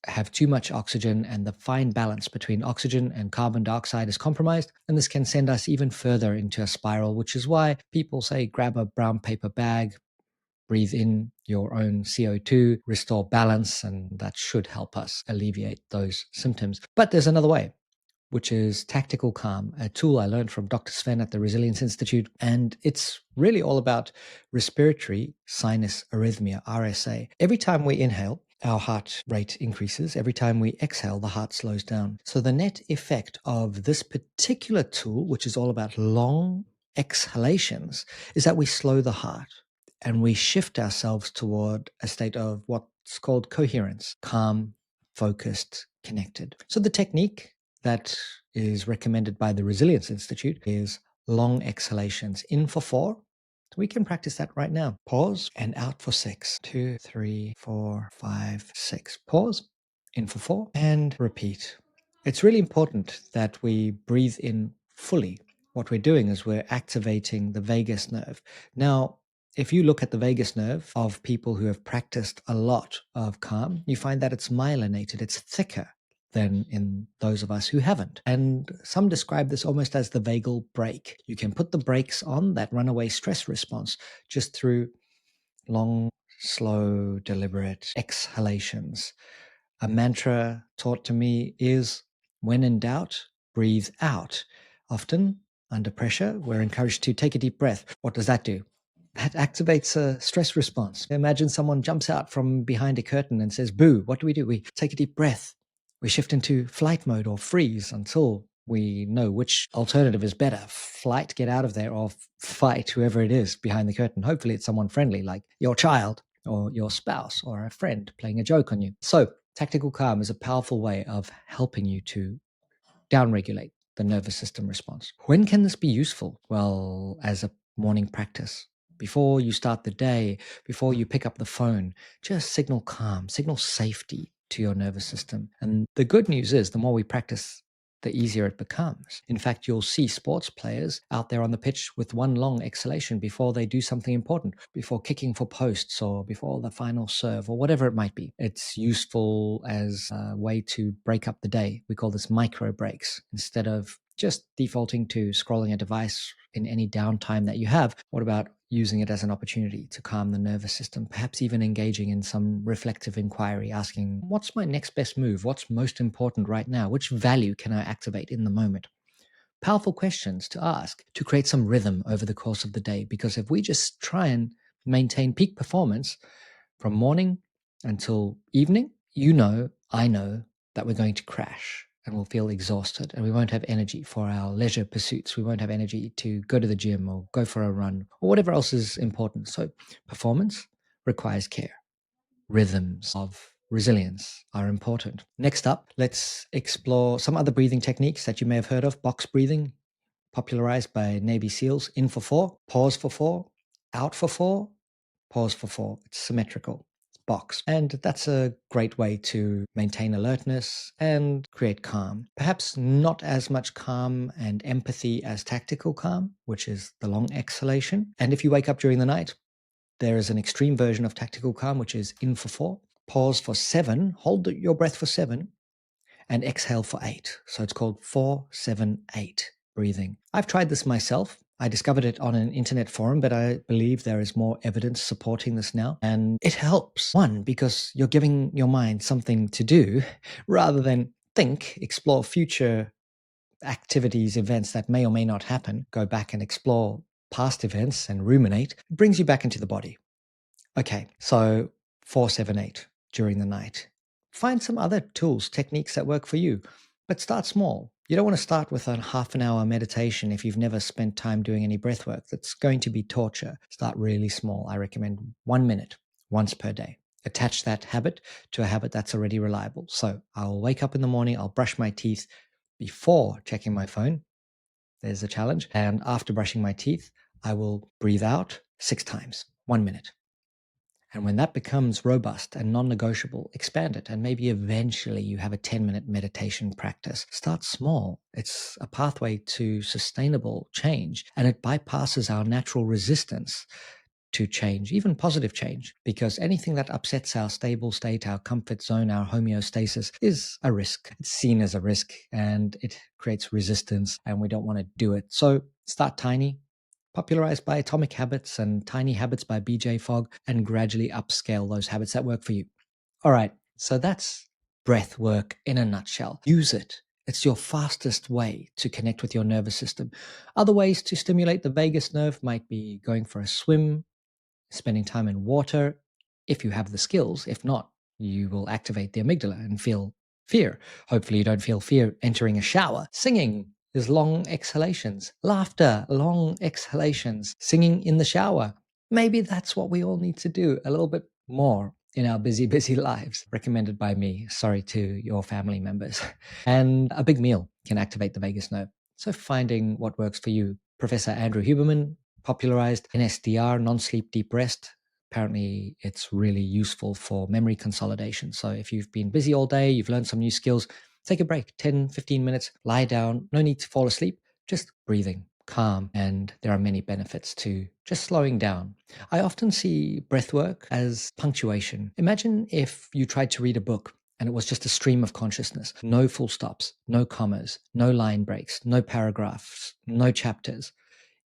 Speaker 1: have too much oxygen, and the fine balance between oxygen and carbon dioxide is compromised. And this can send us even further into a spiral, which is why people say grab a brown paper bag, breathe in your own CO2, restore balance, and that should help us alleviate those symptoms. But there's another way, which is tactical calm, a tool I learned from Dr. Sven at the Resilience Institute. And it's really all about respiratory sinus arrhythmia, RSA. Every time we inhale, our heart rate increases. Every time we exhale, the heart slows down. So the net effect of this particular tool, which is all about long exhalations, is that we slow the heart and we shift ourselves toward a state of what's called coherence, calm, focused, connected. So the technique that is recommended by the Resilience Institute is long exhalations. In for 4. We can practice that right now. Pause and out for 6. 2, 3, 4, 5, 6. Pause, in for 4, and repeat. It's really important that we breathe in fully. What we're doing is we're activating the vagus nerve. Now, if you look at the vagus nerve of people who have practiced a lot of calm, you find that it's myelinated, it's thicker than in those of us who haven't. And some describe this almost as the vagal brake. You can put the brakes on that runaway stress response just through long, slow, deliberate exhalations. A mantra taught to me is, when in doubt, breathe out. Often, under pressure, we're encouraged to take a deep breath. What does that do? That activates a stress response. Imagine someone jumps out from behind a curtain and says, boo. What do? We take a deep breath. We shift into flight mode or freeze until we know which alternative is better. Flight, get out of there, or fight whoever it is behind the curtain. Hopefully it's someone friendly like your child or your spouse or a friend playing a joke on you. So tactical calm is a powerful way of helping you to downregulate the nervous system response. When can this be useful? Well, as a morning practice. Before you start the day, before you pick up the phone, just signal calm, signal safety to your nervous system. And the good news is the more we practice, the easier it becomes. In fact, you'll see sports players out there on the pitch with one long exhalation before they do something important, before kicking for posts or before the final serve or whatever it might be. It's useful as a way to break up the day. We call this micro breaks. Instead of just defaulting to scrolling a device in any downtime that you have, what about using it as an opportunity to calm the nervous system, perhaps even engaging in some reflective inquiry, asking, what's my next best move? What's most important right now? Which value can I activate in the moment? Powerful questions to ask to create some rhythm over the course of the day. Because if we just try and maintain peak performance from morning until evening, I know that we're going to crash and we'll feel exhausted and we won't have energy for our leisure pursuits. We won't have energy to go to the gym or go for a run or whatever else is important. So performance requires care. Rhythms of resilience are important. Next up, let's explore some other breathing techniques that you may have heard of. Box breathing, popularized by Navy SEALs. In for 4, pause for 4, out for 4, pause for 4. It's symmetrical. Box. And that's a great way to maintain alertness and create calm. Perhaps not as much calm and empathy as tactical calm, which is the long exhalation. And if you wake up during the night, there is an extreme version of tactical calm, which is in for 4, pause for 7, hold your breath for 7, and exhale for 8. So it's called 4-7-8 breathing. I've tried this myself. I discovered it on an internet forum, but I believe there is more evidence supporting this now. And it helps. One, because you're giving your mind something to do rather than think, explore future activities, events that may or may not happen, go back and explore past events and ruminate. It brings you back into the body. Okay, so 4-7-8 during the night. Find some other tools, techniques that work for you, but start small. You don't want to start with a half an hour meditation if you've never spent time doing any breath work. That's going to be torture. Start really small. I recommend 1 minute once per day. attach that habit to a habit that's already reliable. So I'll wake up in the morning, I'll brush my teeth before checking my phone. There's a challenge. And after brushing my teeth, I will breathe out 6 times, 1 minute. And when that becomes robust and non negotiable, expand it. And maybe eventually you have a 10-minute meditation practice. Start small. It's a pathway to sustainable change, and it bypasses our natural resistance to change, even positive change, because anything that upsets our stable state, our comfort zone, our homeostasis is a risk. It's seen as a risk and it creates resistance, and we don't want to do it. So start tiny, popularized by Atomic Habits and Tiny Habits by BJ Fogg, and gradually upscale those habits that work for you. All right, so that's breath work in a nutshell. Use it. It's your fastest way to connect with your nervous system. Other ways to stimulate the vagus nerve might be going for a swim, spending time in water, if you have the skills. If not, you will activate the amygdala and feel fear. Hopefully, you don't feel fear entering a shower. Singing is long exhalations. Laughter, long exhalations. Singing in the shower. Maybe that's what we all need to do a little bit more in our busy, busy lives. Recommended by me. Sorry to your family members. And a big meal can activate the vagus nerve. So finding what works for you. Professor Andrew Huberman popularized NSDR, non-sleep deep rest. Apparently, it's really useful for memory consolidation. So if you've been busy all day, you've learned some new skills, take a break, 10, 15 minutes, lie down. No need to fall asleep, just breathing, calm. And there are many benefits to just slowing down. I often see breath work as punctuation. Imagine if you tried to read a book and it was just a stream of consciousness, no full stops, no commas, no line breaks, no paragraphs, no chapters.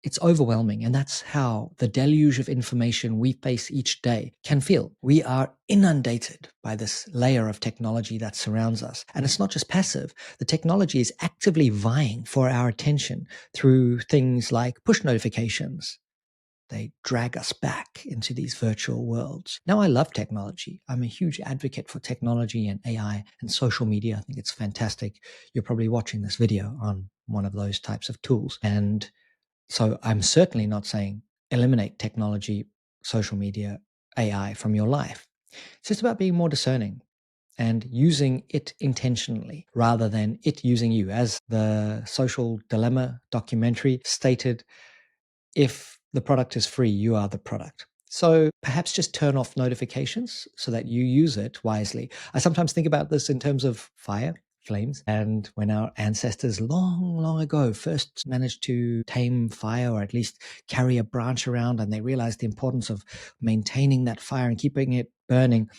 Speaker 1: It's overwhelming, and that's how the deluge of information we face each day can feel. We are inundated by this layer of technology that surrounds us. And it's not just passive. The technology is actively vying for our attention through things like push notifications. They drag us back into these virtual worlds. Now, I love technology. I'm a huge advocate for technology and AI and social media. I think it's fantastic. You're probably watching this video on one of those types of tools. And so I'm certainly not saying eliminate technology, social media, AI from your life. It's just about being more discerning and using it intentionally rather than it using you. As the Social Dilemma documentary stated, if the product is free, you are the product. So perhaps just turn off notifications so that you use it wisely. I sometimes think about this in terms of fire, flames, and when our ancestors long, long ago first managed to tame fire, or at least carry a branch around, and they realized the importance of maintaining that fire and keeping it burning,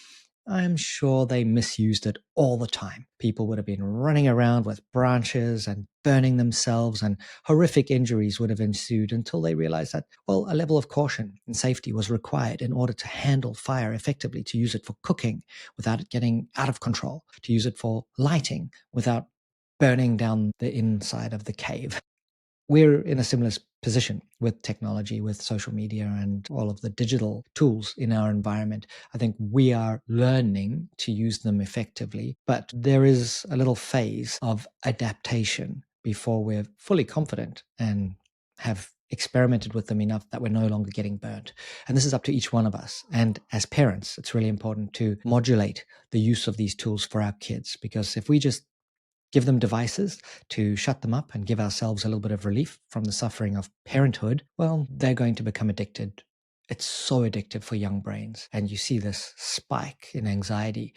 Speaker 1: I'm sure they misused it all the time. People would have been running around with branches and burning themselves, and horrific injuries would have ensued until they realized that, well, a level of caution and safety was required in order to handle fire effectively, to use it for cooking without it getting out of control, to use it for lighting without burning down the inside of the cave. We're in a similar position with technology, with social media, and all of the digital tools in our environment. I think we are learning to use them effectively, but there is a little phase of adaptation before we're fully confident and have experimented with them enough that we're no longer getting burnt. And this is up to each one of us. And as parents, it's really important to modulate the use of these tools for our kids, because if we just give them devices to shut them up and give ourselves a little bit of relief from the suffering of parenthood, well, they're going to become addicted. It's so addictive for young brains. And you see this spike in anxiety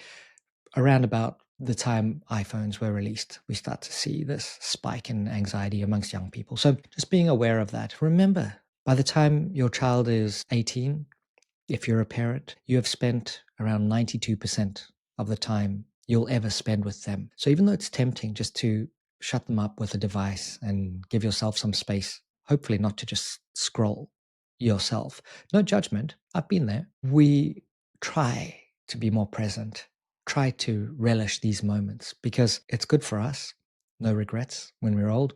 Speaker 1: around about the time iPhones were released. We start to see this spike in anxiety amongst young people. So just being aware of that. Remember, by the time your child is 18, if you're a parent, you have spent around 92% of the time you'll ever spend with them. So even though it's tempting just to shut them up with a device and give yourself some space, hopefully not to just scroll yourself. No judgment. I've been there. We try to be more present, try to relish these moments because it's good for us. No regrets when we're old.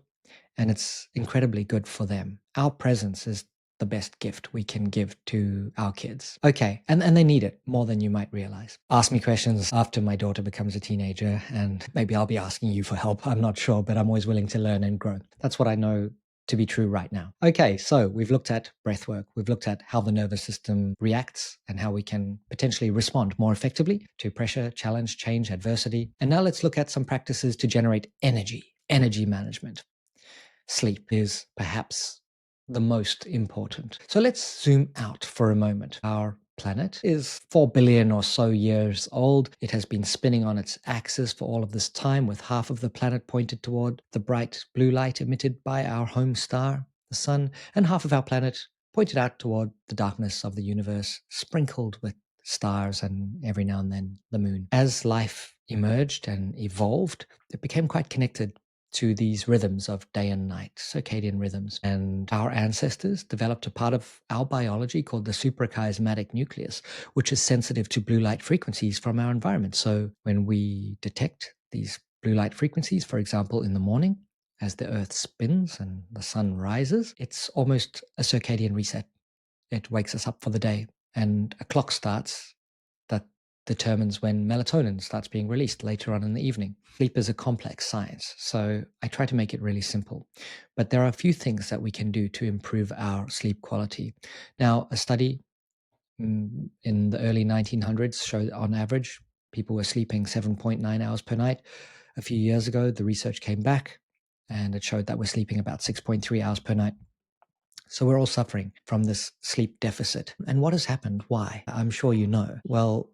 Speaker 1: And it's incredibly good for them. Our presence is the best gift we can give to our kids. Okay, and they need it more than you might realize. Ask me questions after my daughter becomes a teenager, and maybe I'll be asking you for help. I'm not sure, but I'm always willing to learn and grow. That's what I know to be true right now. Okay, so we've looked at breathwork. We've looked at how the nervous system reacts and how we can potentially respond more effectively to pressure, challenge, change, adversity. And now let's look at some practices to generate energy management. Sleep is perhaps the most important. So let's zoom out for a moment. Our planet is 4 billion or so years old. It has been spinning on its axis for all of this time, with half of the planet pointed toward the bright blue light emitted by our home star, the sun, and half of our planet pointed out toward the darkness of the universe, sprinkled with stars and every now and then the moon. As life emerged and evolved, it became quite connected to these rhythms of day and night, circadian rhythms. And our ancestors developed a part of our biology called the suprachiasmatic nucleus, which is sensitive to blue light frequencies from our environment. So when we detect these blue light frequencies, for example, in the morning, as the earth spins and the sun rises, it's almost a circadian reset. It wakes us up for the day, and a clock starts that determines when melatonin starts being released later on in the evening. Sleep is a complex science, so I try to make it really simple. But there are a few things that we can do to improve our sleep quality. Now, a study in the early 1900s showed on average people were sleeping 7.9 hours per night. A few years ago, the research came back and it showed that we're sleeping about 6.3 hours per night. So we're all suffering from this sleep deficit. And what has happened? Why? I'm sure you know. Well,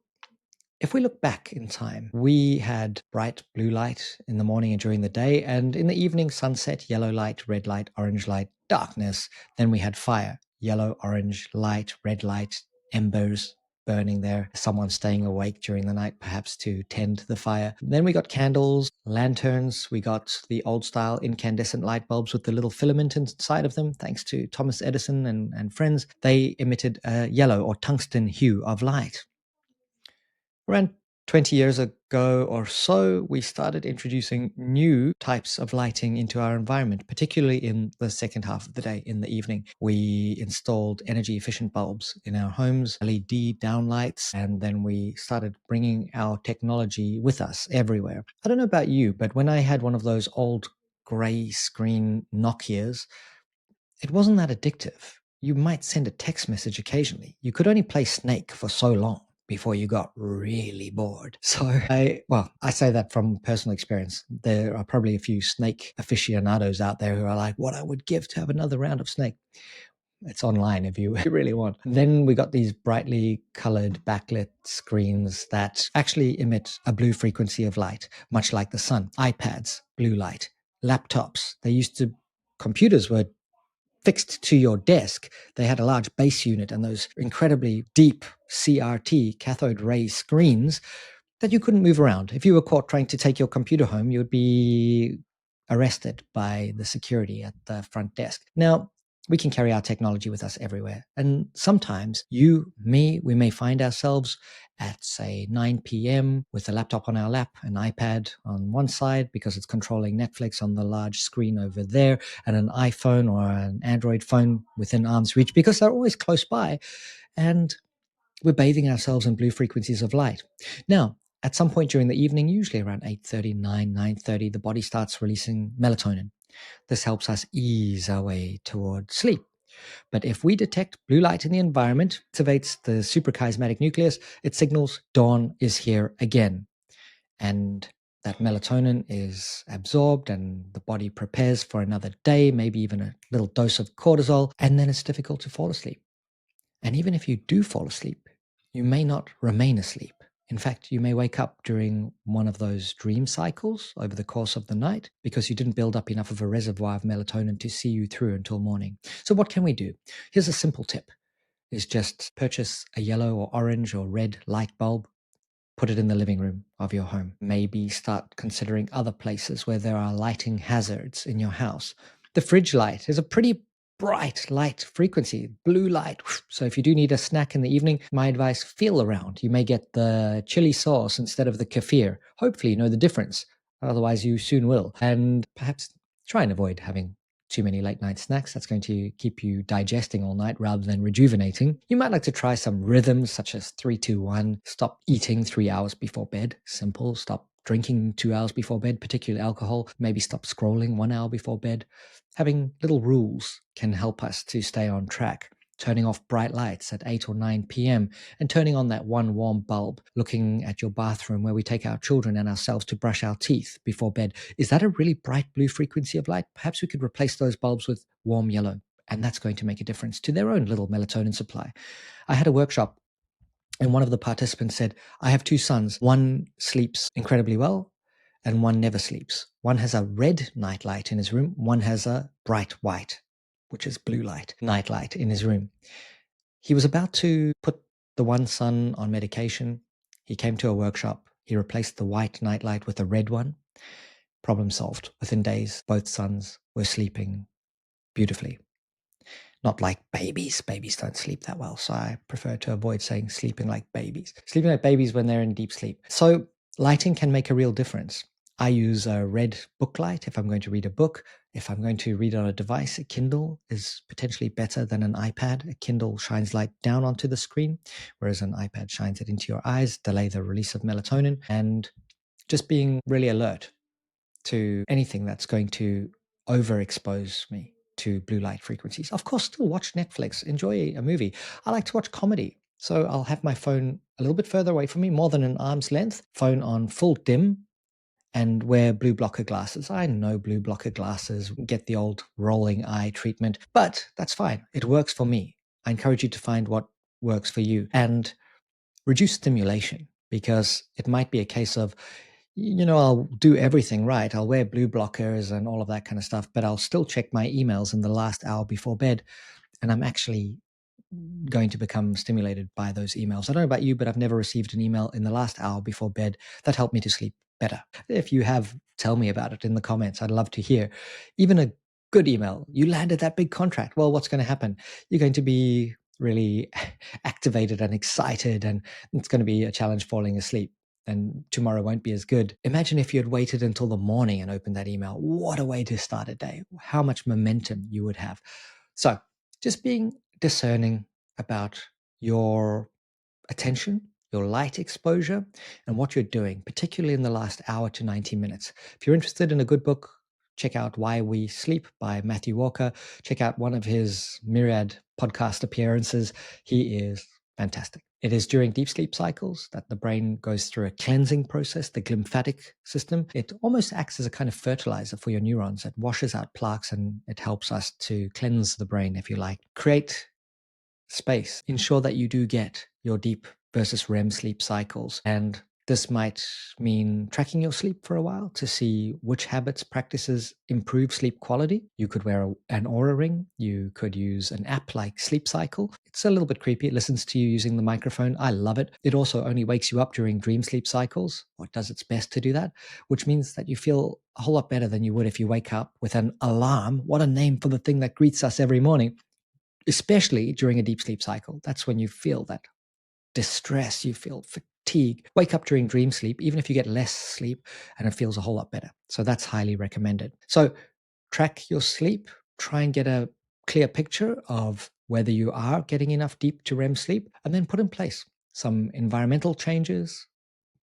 Speaker 1: if we look back in time, we had bright blue light in the morning and during the day, and in the evening, sunset, yellow light, red light, orange light, darkness. Then we had fire, yellow, orange light, red light, embers burning there, someone staying awake during the night, perhaps to tend the fire. Then we got candles, lanterns, we got the old style incandescent light bulbs with the little filament inside of them, thanks to Thomas Edison and friends. They emitted a yellow or tungsten hue of light. Around 20 years ago or so, we started introducing new types of lighting into our environment, particularly in the second half of the day, in the evening. We installed energy efficient bulbs in our homes, LED downlights, and then we started bringing our technology with us everywhere. I don't know about you, but when I had one of those old gray screen Nokias, it wasn't that addictive. You might send a text message occasionally. You could only play Snake for so long before you got really bored. So I say that from personal experience. There are probably a few Snake aficionados out there who are like, what I would give to have another round of Snake. It's online if you really want. Then we got these brightly colored backlit screens that actually emit a blue frequency of light, much like the sun. iPads, blue light. Laptops, computers were fixed to your desk. They had a large base unit and those incredibly deep CRT, cathode ray screens that you couldn't move around. If you were caught trying to take your computer home, you would be arrested by the security at the front desk. Now, we can carry our technology with us everywhere. And sometimes we may find ourselves at, say, 9 p.m. with a laptop on our lap, an iPad on one side because it's controlling Netflix on the large screen over there, and an iPhone or an Android phone within arm's reach because they're always close by. And we're bathing ourselves in blue frequencies of light. Now, at some point during the evening, usually around 8:30, 9:30, the body starts releasing melatonin. This helps us ease our way toward sleep. But if we detect blue light in the environment, it activates the suprachiasmatic nucleus, it signals dawn is here again. And that melatonin is absorbed and the body prepares for another day, maybe even a little dose of cortisol, and then it's difficult to fall asleep. And even if you do fall asleep, you may not remain asleep. In fact, you may wake up during one of those dream cycles over the course of the night because you didn't build up enough of a reservoir of melatonin to see you through until morning. So what can we do? Here's a simple tip, is just purchase a yellow or orange or red light bulb, put it in the living room of your home. Maybe start considering other places where there are lighting hazards in your house. The fridge light is a pretty bright light frequency, blue light. So if you do need a snack in the evening, my advice, feel around. You may get the chili sauce instead of the kefir. Hopefully you know the difference. Otherwise you soon will. And perhaps try and avoid having too many late night snacks. That's going to keep you digesting all night rather than rejuvenating. You might like to try some rhythms such as 3-2-1. Stop eating 3 hours before bed. Simple. Stop drinking 2 hours before bed, particularly alcohol, maybe stop scrolling 1 hour before bed. Having little rules can help us to stay on track. Turning off bright lights at 8 or 9 p.m. and turning on that one warm bulb, looking at your bathroom where we take our children and ourselves to brush our teeth before bed. Is that a really bright blue frequency of light? Perhaps we could replace those bulbs with warm yellow, and that's going to make a difference to their own little melatonin supply. I had a workshop and one of the participants said, I have two sons. One sleeps incredibly well and one never sleeps. One has a red nightlight in his room. One has a bright white, which is blue light, nightlight in his room. He was about to put the one son on medication. He came to a workshop. He replaced the white nightlight with a red one. Problem solved. Within days, both sons were sleeping beautifully. Not like babies. Babies don't sleep that well. So I prefer to avoid saying sleeping like babies. Sleeping like babies when they're in deep sleep. So lighting can make a real difference. I use a red book light if I'm going to read a book. If I'm going to read on a device, a Kindle is potentially better than an iPad. A Kindle shines light down onto the screen, whereas an iPad shines it into your eyes, delay the release of melatonin, and just being really alert to anything that's going to overexpose me to blue light frequencies. Of course, still watch Netflix, enjoy a movie. I like to watch comedy. So I'll have my phone a little bit further away from me, more than an arm's length, phone on full dim, and wear blue blocker glasses. I know blue blocker glasses get the old rolling eye treatment, but that's fine. It works for me. I encourage you to find what works for you and reduce stimulation, because it might be a case of, I'll do everything right. I'll wear blue blockers and all of that kind of stuff, but I'll still check my emails in the last hour before bed. And I'm actually going to become stimulated by those emails. I don't know about you, but I've never received an email in the last hour before bed that helped me to sleep better. If you have, tell me about it in the comments. I'd love to hear. Even a good email. You landed that big contract. Well, what's going to happen? You're going to be really activated and excited, and it's going to be a challenge falling asleep. And tomorrow won't be as good. Imagine if you had waited until the morning and opened that email. What a way to start a day. How much momentum you would have. So just being discerning about your attention, your light exposure, and what you're doing, particularly in the last hour to 90 minutes. If you're interested in a good book, check out Why We Sleep by Matthew Walker. Check out one of his myriad podcast appearances. He is fantastic. It is during deep sleep cycles that the brain goes through a cleansing process, the glymphatic system. It almost acts as a kind of fertilizer for your neurons. It washes out plaques and it helps us to cleanse the brain, if you like. Create space. Ensure that you do get your deep versus REM sleep cycles. And this might mean tracking your sleep for a while to see which habits, practices improve sleep quality. You could wear an Aura ring. You could use an app like Sleep Cycle. It's a little bit creepy. It listens to you using the microphone. I love it. It also only wakes you up during dream sleep cycles, or it does its best to do that, which means that you feel a whole lot better than you would if you wake up with an alarm. What a name for the thing that greets us every morning, especially during a deep sleep cycle. That's when you feel that distress, you feel fatigue. Wake up during dream sleep, even if you get less sleep, and it feels a whole lot better. So that's highly recommended. So track your sleep, try and get a clear picture of whether you are getting enough deep to REM sleep, and then put in place some environmental changes,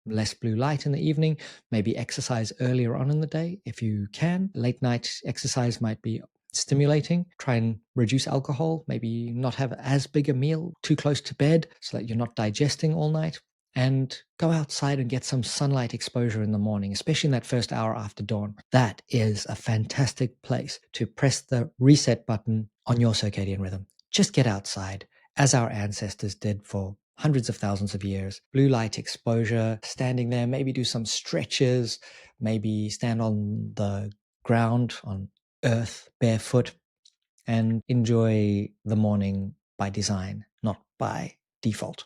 Speaker 1: less blue light in the evening, maybe exercise earlier on in the day if you can. Late night exercise might be stimulating. Try and reduce alcohol, maybe not have as big a meal too close to bed so that you're not digesting all night. And go outside and get some sunlight exposure in the morning, especially in that first hour after dawn. That is a fantastic place to press the reset button on your circadian rhythm. Just get outside, as our ancestors did for hundreds of thousands of years. Blue light exposure, standing there, maybe do some stretches, maybe stand on the ground, on earth, barefoot, and enjoy the morning by design, not by default.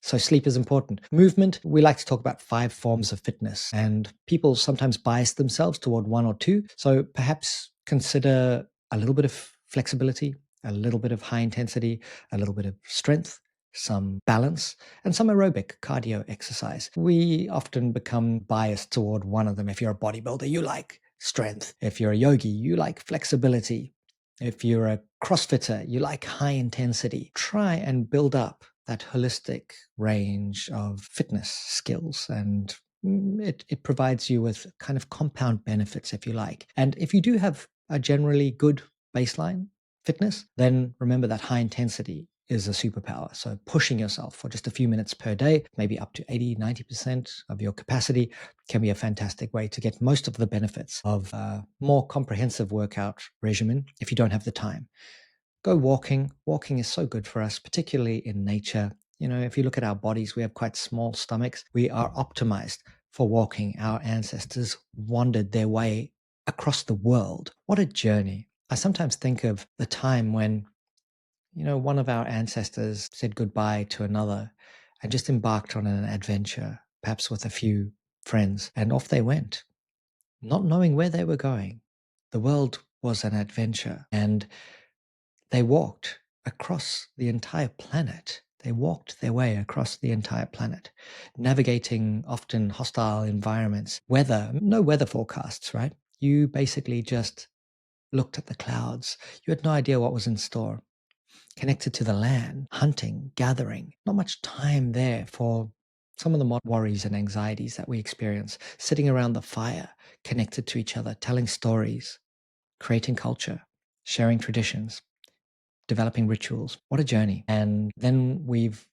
Speaker 1: So sleep is important. Movement, we like to talk about 5 forms of fitness, and people sometimes bias themselves toward 1 or 2. So perhaps consider a little bit of flexibility, a little bit of high intensity, a little bit of strength, some balance, and some aerobic cardio exercise. We often become biased toward one of them. If you're a bodybuilder, you like strength. If you're a yogi, you like flexibility. If you're a CrossFitter, you like high intensity. Try and build up that holistic range of fitness skills and it provides you with kind of compound benefits, if you like. And if you do have a generally good baseline fitness, then remember that high intensity is a superpower. So pushing yourself for just a few minutes per day, maybe up to 80, 90% of your capacity, can be a fantastic way to get most of the benefits of a more comprehensive workout regimen if you don't have the time. Go walking. Walking is so good for us, particularly in nature. If you look at our bodies, we have quite small stomachs. We are optimized for walking. Our ancestors wandered their way across the world. What a journey. I sometimes think of the time when, one of our ancestors said goodbye to another and just embarked on an adventure, perhaps with a few friends, and off they went, not knowing where they were going. The world was an adventure, and they walked across the entire planet. They walked their way across the entire planet, navigating often hostile environments, no weather forecasts, right? You basically just looked at the clouds. You had no idea what was in store. Connected to the land, hunting, gathering. Not much time there for some of the modern worries and anxieties that we experience. Sitting around the fire, connected to each other, telling stories, creating culture, sharing traditions, developing rituals. What a journey. And then we've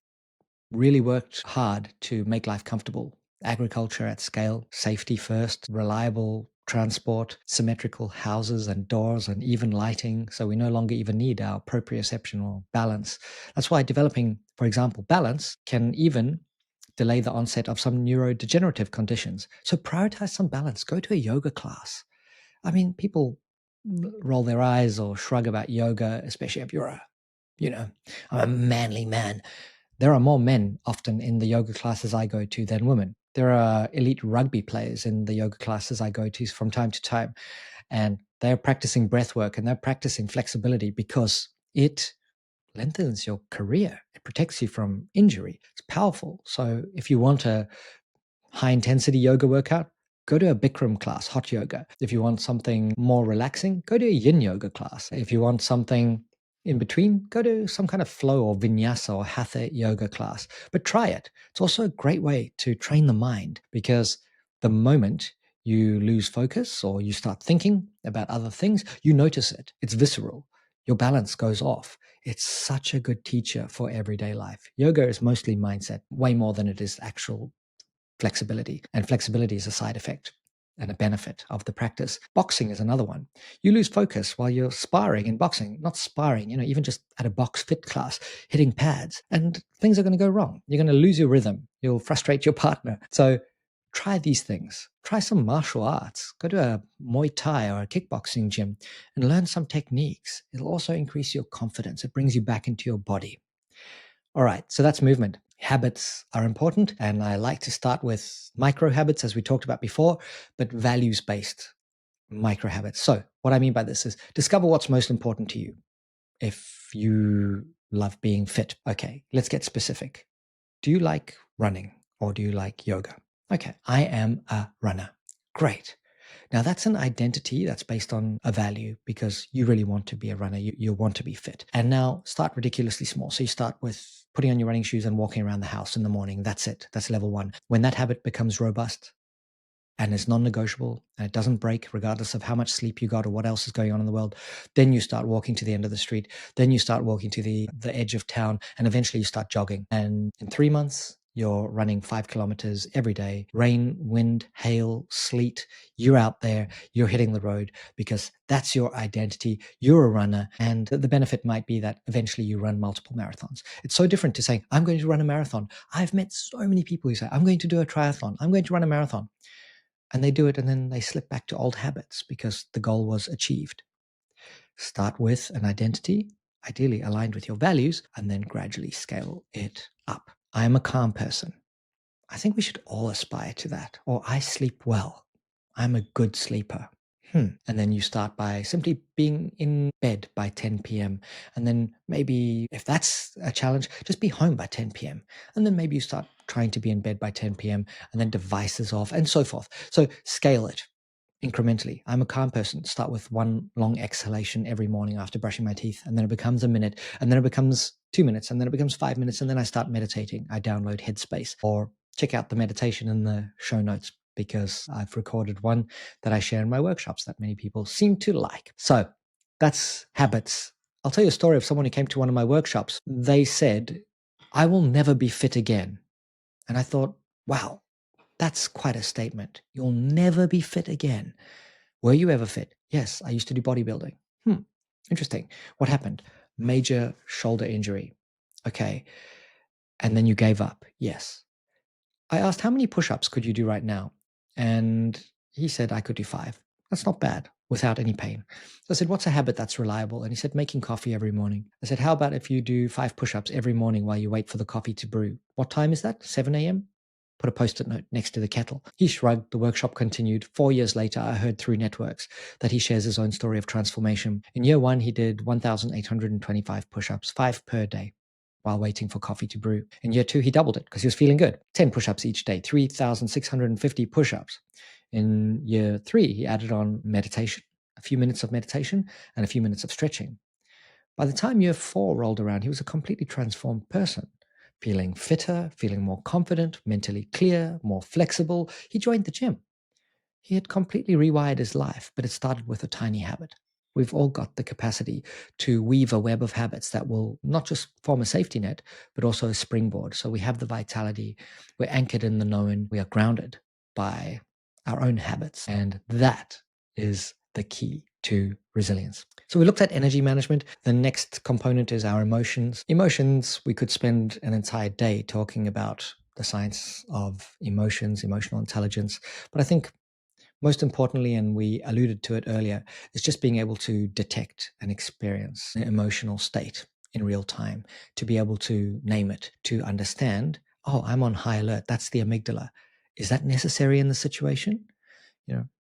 Speaker 1: really worked hard to make life comfortable. Agriculture at scale, safety first, reliable transport, symmetrical houses and doors, and even lighting. So we no longer even need our proprioception or balance. That's why developing, for example, balance can even delay the onset of some neurodegenerative conditions. So prioritize some balance. Go to a yoga class. I mean, people roll their eyes or shrug about yoga, especially if you know, I'm a manly man. There are more men often in the yoga classes I go to than women. There are elite rugby players in the yoga classes I go to from time to time, and they're practicing breath work and they're practicing flexibility because it lengthens your career. It protects you from injury. It's powerful. So if you want a high intensity yoga workout, go to a Bikram class, hot yoga. If you want something more relaxing, go to a yin yoga class. If you want something in between, go to some kind of flow or vinyasa or hatha yoga class. But try it. It's also a great way to train the mind, because the moment you lose focus or you start thinking about other things, you notice it. It's visceral. Your balance goes off. It's such a good teacher for everyday life. Yoga is mostly mindset, way more than it is actual flexibility. And flexibility is a side effect and a benefit of the practice. Boxing is another one. You lose focus while you're sparring in boxing, not sparring, even just at a box fit class, hitting pads, and things are going to go wrong. You're going to lose your rhythm. You'll frustrate your partner. So try these things. Try some martial arts. Go to a Muay Thai or a kickboxing gym and learn some techniques. It'll also increase your confidence. It brings you back into your body. All right, so that's movement. Habits are important, and I like to start with micro habits, as we talked about before, but values-based micro habits. So what I mean by this is discover what's most important to you. If you love being fit, okay, let's get specific. Do you like running or do you like yoga? Okay, I am a runner. Great. Now, that's an identity that's based on a value, because you really want to be a runner. You want to be fit. And now start ridiculously small. So you start with putting on your running shoes and walking around the house in the morning. That's it. That's level one. When that habit becomes robust and it's non-negotiable and it doesn't break regardless of how much sleep you got or what else is going on in the world, then you start walking to the end of the street. Then you start walking to the edge of town, and eventually you start jogging. And in 3 months, you're running 5 kilometers every day. Rain, wind, hail, sleet, you're out there, you're hitting the road, because that's your identity. You're a runner. And the benefit might be that eventually you run multiple marathons. It's so different to saying, I'm going to run a marathon. I've met so many people who say, I'm going to do a triathlon. I'm going to run a marathon. And they do it, and then they slip back to old habits because the goal was achieved. Start with an identity, ideally aligned with your values, and then gradually scale it up. I am a calm person. I think we should all aspire to that. Or I sleep well. I'm a good sleeper. And then you start by simply being in bed by 10 p.m. And then maybe, if that's a challenge, just be home by 10 p.m. And then maybe you start trying to be in bed by 10 p.m. and then devices off and so forth. So scale it incrementally. I'm a calm person. Start with one long exhalation every morning after brushing my teeth, and then it becomes a minute, and then it becomes 2 minutes, and then it becomes 5 minutes, and then I start meditating. I download Headspace or check out the meditation in the show notes because I've recorded one that I share in my workshops that many people seem to like. So that's habits. I'll tell you a story of someone who came to one of my workshops. They said, I will never be fit again. And I thought, wow, that's quite a statement. You'll never be fit again. Were you ever fit? Yes, I used to do bodybuilding. Interesting. What happened? Major shoulder injury. Okay. And then you gave up. Yes. I asked, how many push-ups could you do right now? And he said, I could do 5. That's not bad without any pain. So I said, what's a habit that's reliable? And he said, making coffee every morning. I said, how about if you do 5 push-ups every morning while you wait for the coffee to brew? What time is that? 7 a.m.? Put a post-it note next to the kettle. He shrugged. The workshop continued. 4 years later, I heard through networks that he shares his own story of transformation. In year 1, he did 1,825 push-ups, 5 per day, while waiting for coffee to brew. In year 2, he doubled it because he was feeling good. 10 push-ups each day, 3,650 push-ups. In year 3, he added on meditation, a few minutes of meditation and a few minutes of stretching. By the time year 4 rolled around, he was a completely transformed person, feeling fitter, feeling more confident, mentally clear, more flexible. He joined the gym. He had completely rewired his life, but it started with a tiny habit. We've all got the capacity to weave a web of habits that will not just form a safety net, but also a springboard. So we have the vitality, we're anchored in the known, we are grounded by our own habits. And that is the key to resilience. So we looked at energy management. The next component is our emotions. Emotions, we could spend an entire day talking about the science of emotions, emotional intelligence. But I think most importantly, and we alluded to it earlier, is just being able to detect and experience an emotional state in real time, to be able to name it, to understand, oh, I'm on high alert. That's the amygdala. Is that necessary in the situation?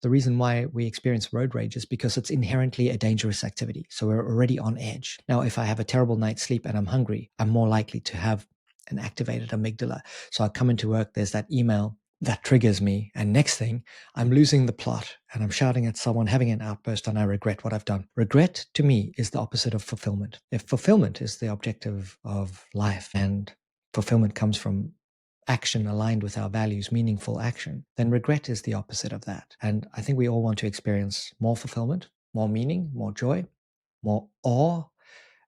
Speaker 1: The reason why we experience road rage is because it's inherently a dangerous activity. So we're already on edge. Now, if I have a terrible night's sleep and I'm hungry, I'm more likely to have an activated amygdala. So I come into work, there's that email that triggers me. And next thing, I'm losing the plot and I'm shouting at someone, having an outburst, and I regret what I've done. Regret to me is the opposite of fulfillment. If fulfillment is the objective of life and fulfillment comes from action aligned with our values, meaningful action, then regret is the opposite of that. And I think we all want to experience more fulfillment, more meaning, more joy, more awe,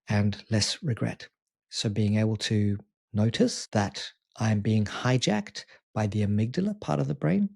Speaker 1: and less regret. So being able to notice that I'm being hijacked by the amygdala part of the brain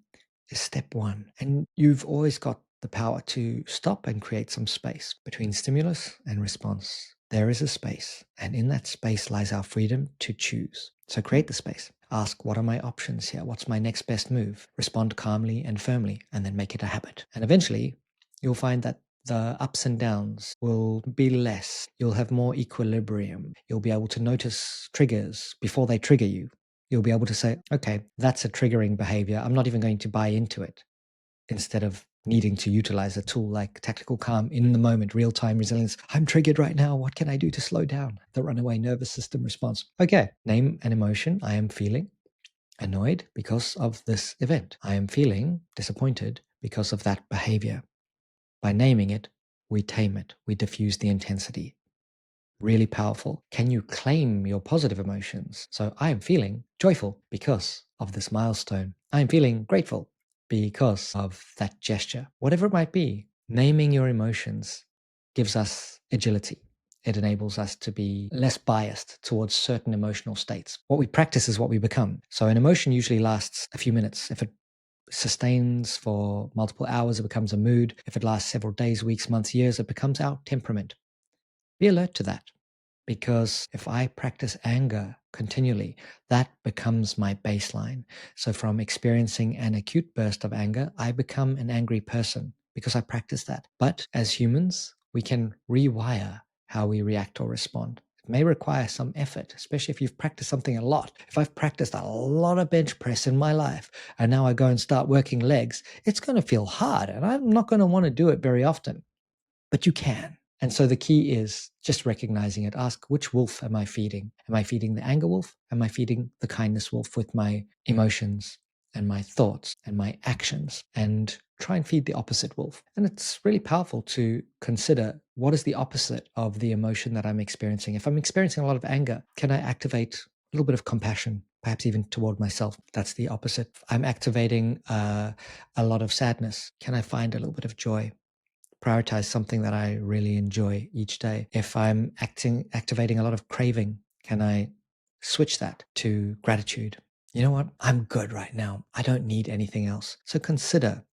Speaker 1: is step 1. And you've always got the power to stop and create some space between stimulus and response. There is a space, and in that space lies our freedom to choose. So create the space. Ask, what are my options here? What's my next best move? Respond calmly and firmly, and then make it a habit. And eventually, you'll find that the ups and downs will be less. You'll have more equilibrium. You'll be able to notice triggers before they trigger you. You'll be able to say, okay, that's a triggering behavior. I'm not even going to buy into it, instead of needing to utilize a tool like tactical calm in the moment, real-time resilience. I'm triggered right now. What can I do to slow down the runaway nervous system response? Okay, name an emotion. I am feeling annoyed because of this event. I am feeling disappointed because of that behavior. By naming it, we tame it. We diffuse the intensity. Really powerful. Can you claim your positive emotions? So I am feeling joyful because of this milestone. I am feeling grateful because of that gesture. Whatever it might be, naming your emotions gives us agility. It enables us to be less biased towards certain emotional states. What we practice is what we become. So an emotion usually lasts a few minutes. If it sustains for multiple hours, it becomes a mood. If it lasts several days, weeks, months, years, it becomes our temperament. Be alert to that, because if I practice anger continually, that becomes my baseline. So from experiencing an acute burst of anger, I become an angry person because I practice that. But as humans, we can rewire how we react or respond. It may require some effort, especially if you've practiced something a lot. If I've practiced a lot of bench press in my life and now I go and start working legs, it's going to feel hard and I'm not going to want to do it very often. But you can. And so the key is just recognizing it. Ask, which wolf am I feeding? Am I feeding the anger wolf? Am I feeding the kindness wolf with my emotions and my thoughts and my actions? And try and feed the opposite wolf. And it's really powerful to consider, what is the opposite of the emotion that I'm experiencing? If I'm experiencing a lot of anger, can I activate a little bit of compassion, perhaps even toward myself. That's the opposite. I'm activating a lot of sadness. Can I find a little bit of joy? Prioritize something that I really enjoy each day. If I'm activating a lot of craving, can I switch that to gratitude? You know what? I'm good right now. I don't need anything else. So consider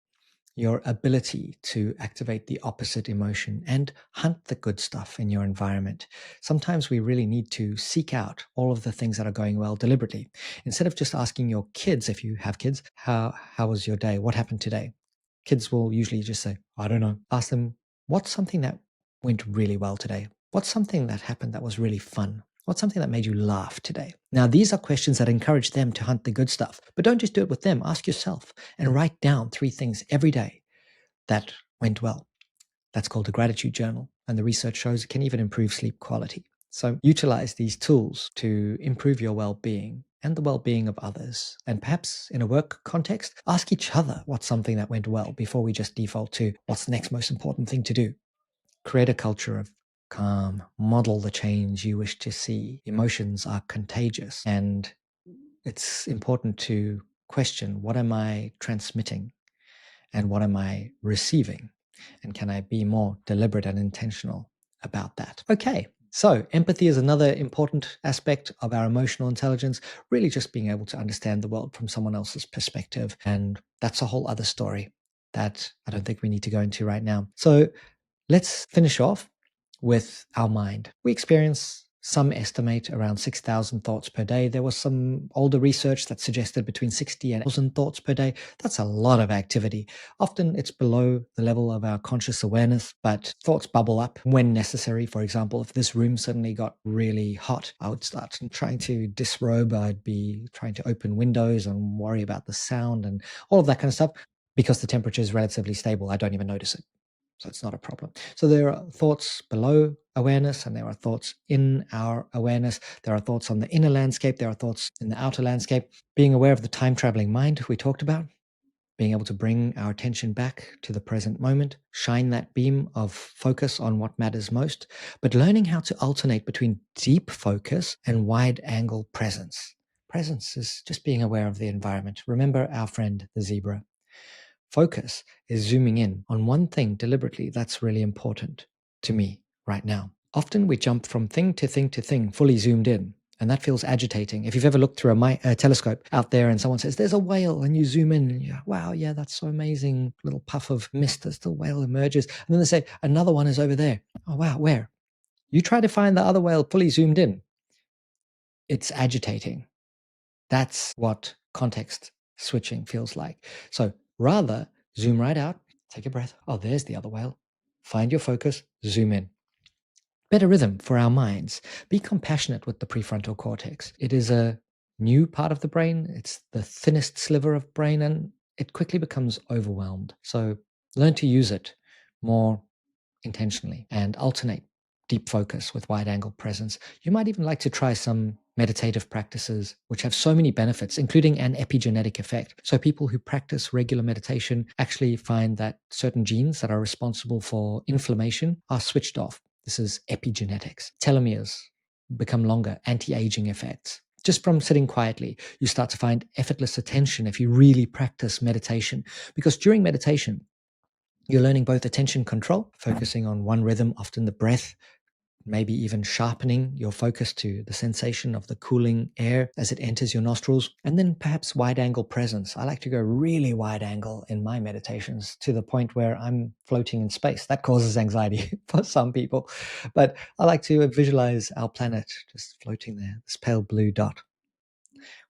Speaker 1: your ability to activate the opposite emotion and hunt the good stuff in your environment. Sometimes we really need to seek out all of the things that are going well deliberately. Instead of just asking your kids, if you have kids, how was your day? What happened today? Kids will usually just say, I don't know. Ask them, what's something that went really well today? What's something that happened that was really fun? What's something that made you laugh today? Now, these are questions that encourage them to hunt the good stuff, but don't just do it with them. Ask yourself and write down 3 things every day that went well. That's called a gratitude journal. And the research shows it can even improve sleep quality. So utilize these tools to improve your well-being and the well-being of others. And perhaps in a work context, ask each other what's something that went well before we just default to what's the next most important thing to do. Create a culture of calm, model the change you wish to see. Emotions are contagious, and it's important to question, what am I transmitting and what am I receiving? And can I be more deliberate and intentional about that? Okay, so empathy is another important aspect of our emotional intelligence, really just being able to understand the world from someone else's perspective. And that's a whole other story that I don't think we need to go into right now. So let's finish off with our mind. We experience, some estimate, around 6,000 thoughts per day. There was some older research that suggested between 60 and 1,000 thoughts per day. That's a lot of activity. Often it's below the level of our conscious awareness, but thoughts bubble up when necessary. For example, if this room suddenly got really hot, I would start trying to disrobe. I'd be trying to open windows and worry about the sound and all of that kind of stuff. Because the temperature is relatively stable, I don't even notice it. So it's not a problem. So there are thoughts below awareness and there are thoughts in our awareness. There are thoughts on the inner landscape. There are thoughts in the outer landscape. Being aware of the time traveling mind we talked about, being able to bring our attention back to the present moment, shine that beam of focus on what matters most, but learning how to alternate between deep focus and wide angle presence. Presence is just being aware of the environment. Remember our friend, the zebra. Focus is zooming in on one thing deliberately that's really important to me right now. Often we jump from thing to thing to thing, fully zoomed in, and that feels agitating. If you've ever looked through a telescope out there and someone says, there's a whale, and you zoom in, and you're, wow, yeah, that's so amazing. Little puff of mist as the whale emerges. And then they say, another one is over there. Oh, wow, where? You try to find the other whale fully zoomed in. It's agitating. That's what context switching feels like. So rather, zoom right out, take a breath. Oh, there's the other whale. Find your focus, zoom in. Better rhythm for our minds. Be compassionate with the prefrontal cortex. It is a new part of the brain. It's the thinnest sliver of brain, and it quickly becomes overwhelmed. So learn to use it more intentionally and alternate deep focus with wide angle presence. You might even like to try some meditative practices which have so many benefits, including an epigenetic effect. So people who practice regular meditation actually find that certain genes that are responsible for inflammation are switched off. This is epigenetics. Telomeres become longer, anti-aging effects. Just from sitting quietly, you start to find effortless attention if you really practice meditation. Because during meditation, you're learning both attention control, focusing on one rhythm, often the breath, maybe even sharpening your focus to the sensation of the cooling air as it enters your nostrils, and then perhaps wide angle presence. I like to go really wide angle in my meditations to the point where I'm floating in space. That causes anxiety for some people, but I like to visualize our planet just floating there, this pale blue dot,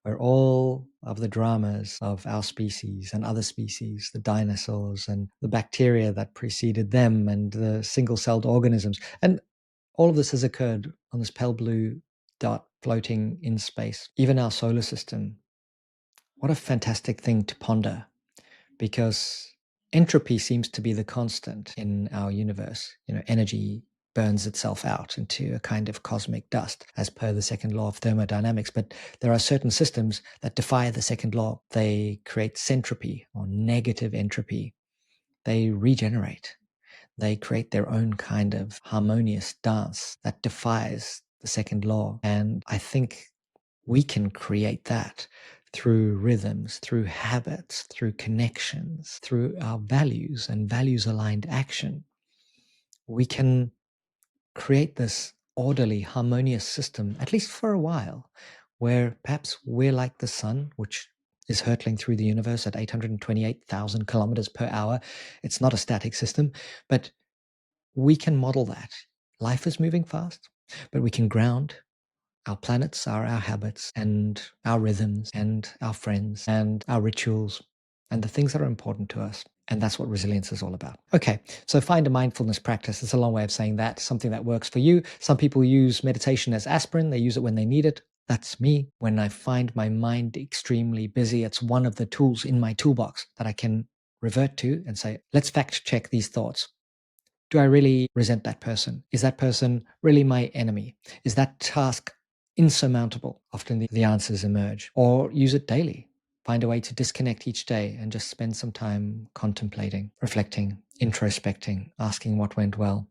Speaker 1: where all of the dramas of our species and other species, the dinosaurs and the bacteria that preceded them and the single-celled organisms, and all of this has occurred on this pale blue dot floating in space. Even our solar system. What a fantastic thing to ponder, because entropy seems to be the constant in our universe. Energy burns itself out into a kind of cosmic dust, as per the second law of thermodynamics. But there are certain systems that defy the second law. They create centropy or negative entropy. They regenerate. They create their own kind of harmonious dance that defies the second law. And I think We can create that through rhythms, through habits, through connections, through our values and values aligned action. We can create this orderly, harmonious system, at least for a while, where perhaps we're like the sun, which is hurtling through the universe at 828,000 kilometers per hour. It's not a static system, but we can model that. Life is moving fast, but we can ground. Our planets are our habits and our rhythms and our friends and our rituals and the things that are important to us. And that's what resilience is all about. Okay, so find a mindfulness practice. It's a long way of saying that, something that works for you. Some people use meditation as aspirin, they use it when they need it. That's me. When I find my mind extremely busy, it's one of the tools in my toolbox that I can revert to and say, let's fact check these thoughts. Do I really resent that person? Is that person really my enemy? Is that task insurmountable? Often the answers emerge. Or use it daily. Find a way to disconnect each day and just spend some time contemplating, reflecting, introspecting, asking what went well.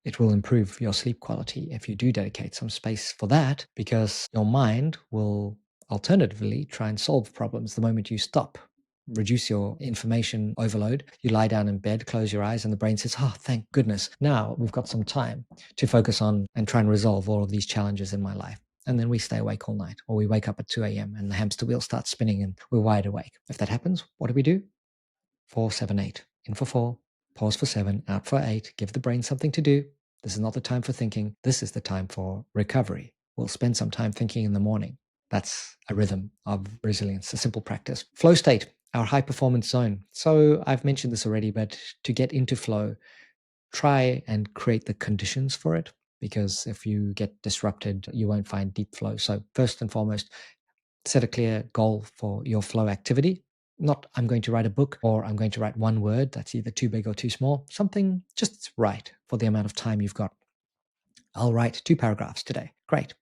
Speaker 1: It will improve your sleep quality if you do dedicate some space for that, because your mind will alternatively try and solve problems the moment you stop. Reduce your information overload. You lie down in bed, close your eyes, and the brain says, oh, thank goodness. Now we've got some time to focus on and try and resolve all of these challenges in my life. And then we stay awake all night, or we wake up at 2 a.m. and the hamster wheel starts spinning and we're wide awake. If that happens, what do? 4, 7, 8. In for 4, pause for 7, out for 8. Give the brain something to do. This is not the time for thinking. This is the time for recovery. We'll spend some time thinking in the morning. That's a rhythm of resilience, a simple practice. Flow state, our high performance zone. So I've mentioned this already, but to get into flow, try and create the conditions for it, because if you get disrupted, you won't find deep flow. So first and foremost, set a clear goal for your flow activity. Not, I'm going to write a book or I'm going to write one word that's either too big or too small. Something just right for the amount of time you've got. I'll write 2 paragraphs today. Great.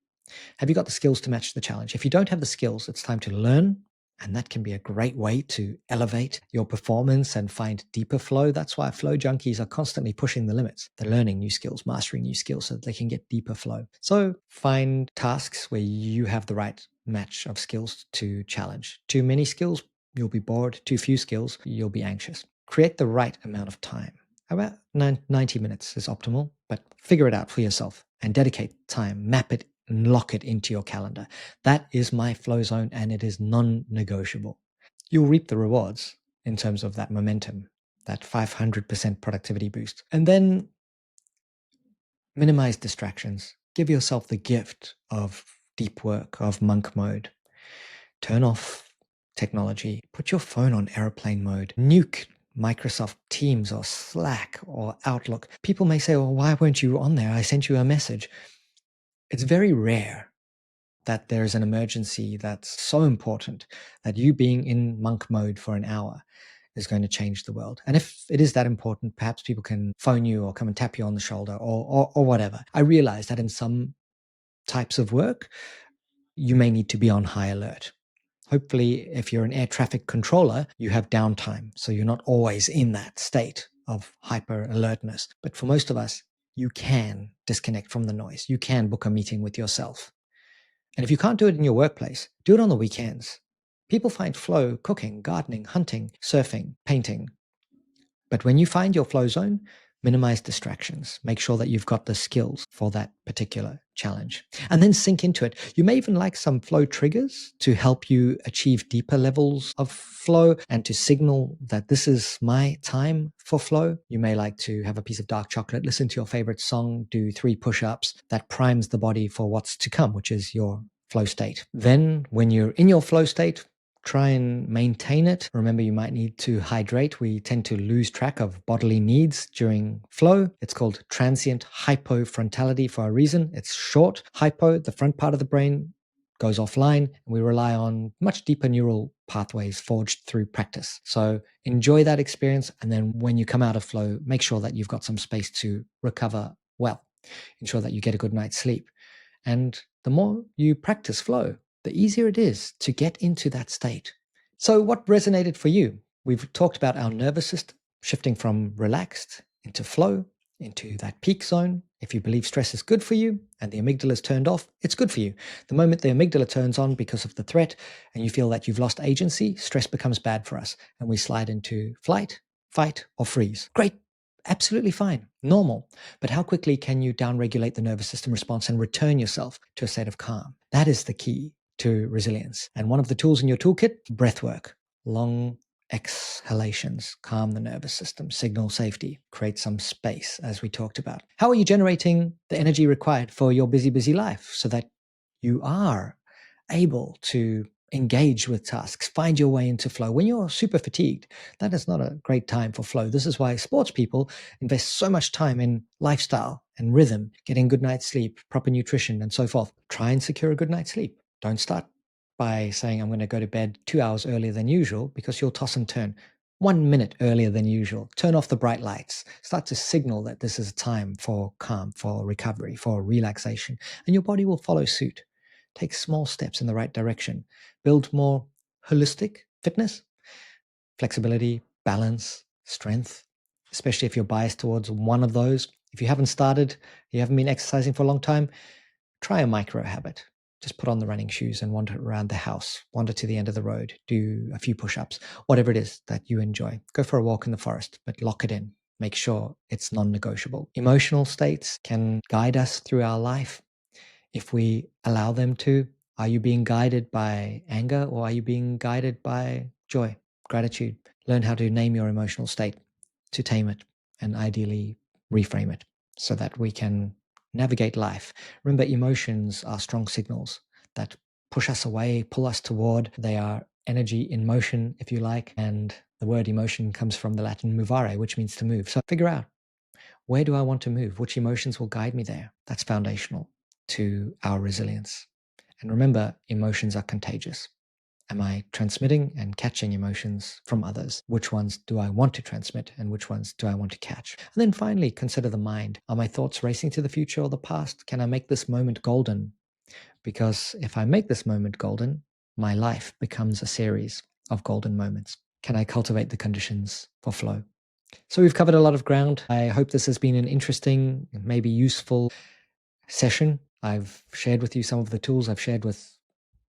Speaker 1: Have you got the skills to match the challenge? If you don't have the skills, it's time to learn. And that can be a great way to elevate your performance and find deeper flow. That's why flow junkies are constantly pushing the limits. They're learning new skills, mastering new skills so that they can get deeper flow. So find tasks where you have the right match of skills to challenge. Too many skills, you'll be bored. Too few skills, you'll be anxious. Create the right amount of time. About 90 minutes is optimal, but figure it out for yourself and dedicate time, map it and lock it into your calendar. That is my flow zone and it is non-negotiable. You'll reap the rewards in terms of that momentum, that 500% productivity boost. And then minimize distractions. Give yourself the gift of deep work, of monk mode. Turn off technology. Put your phone on airplane mode. Nuke Microsoft Teams or Slack or Outlook. People may say, well, why weren't you on there? I sent you a message. It's very rare that there's an emergency that's so important that you being in monk mode for an hour is going to change the world. And if it is that important, perhaps people can phone you or come and tap you on the shoulder or whatever. I realize that in some types of work, you may need to be on high alert. Hopefully, if you're an air traffic controller, you have downtime. So you're not always in that state of hyper alertness. But for most of us, you can disconnect from the noise. You can book a meeting with yourself. And if you can't do it in your workplace, do it on the weekends. People find flow cooking, gardening, hunting, surfing, painting. But when you find your flow zone, minimize distractions. Make sure that you've got the skills for that particular challenge. And then sink into it. You may even like some flow triggers to help you achieve deeper levels of flow and to signal that this is my time for flow. You may like to have a piece of dark chocolate, listen to your favorite song, do 3 push-ups. That primes the body for what's to come, which is your flow state. Then when you're in your flow state, try and maintain it. Remember, you might need to hydrate. We tend to lose track of bodily needs during flow. It's called transient hypofrontality for a reason. It's short. Hypo, the front part of the brain, goes offline, and we rely on much deeper neural pathways forged through practice. So enjoy that experience. And then when you come out of flow, make sure that you've got some space to recover well. Ensure that you get a good night's sleep. And the more you practice flow, the easier it is to get into that state. So what resonated for you? We've talked about our nervous system shifting from relaxed into flow, into that peak zone, If you believe stress is good for you and the amygdala is turned off, it's good for you. The moment the amygdala turns on because of the threat and you feel that you've lost agency, stress becomes bad for us and we slide into flight, fight, or freeze. Great. Absolutely fine, normal. But how quickly can you downregulate the nervous system response and return yourself to a state of calm? That is the key to resilience. And one of the tools in your toolkit, breathwork, long exhalations, calm the nervous system, signal safety, create some space, as we talked about. How are you generating the energy required for your busy, busy life so that you are able to engage with tasks, find your way into flow? When you're super fatigued, that is not a great time for flow. This is why sports people invest so much time in lifestyle and rhythm, getting good night's sleep, proper nutrition, and so forth. Try and secure a good night's sleep. Don't start by saying, I'm going to go to bed 2 hours earlier than usual, because you'll toss and turn. 1 minute earlier than usual. Turn off the bright lights. Start to signal that this is a time for calm, for recovery, for relaxation, and your body will follow suit. Take small steps in the right direction. Build more holistic fitness, flexibility, balance, strength, especially if you're biased towards one of those. If you haven't started, you haven't been exercising for a long time, try a micro habit. Just put on the running shoes and wander around the house, wander to the end of the road, do a few push-ups, whatever it is that you enjoy. Go for a walk in the forest, but lock it in. Make sure it's non-negotiable. Emotional states can guide us through our life if we allow them to. Are you being guided by anger, or are you being guided by joy, gratitude? Learn how to name your emotional state, to tame it, and ideally reframe it so that we can navigate life. Remember, emotions are strong signals that push us away, pull us toward. They are energy in motion, if you like. And the word emotion comes from the Latin movare, which means to move. So figure out, where do I want to move? Which emotions will guide me there? That's foundational to our resilience. And remember, emotions are contagious. Am I transmitting and catching emotions from others? Which ones do I want to transmit and which ones do I want to catch? And then finally, consider the mind. Are my thoughts racing to the future or the past? Can I make this moment golden? Because if I make this moment golden, my life becomes a series of golden moments. Can I cultivate the conditions for flow? So we've covered a lot of ground. I hope this has been an interesting, maybe useful session. I've shared with you some of the tools I've shared with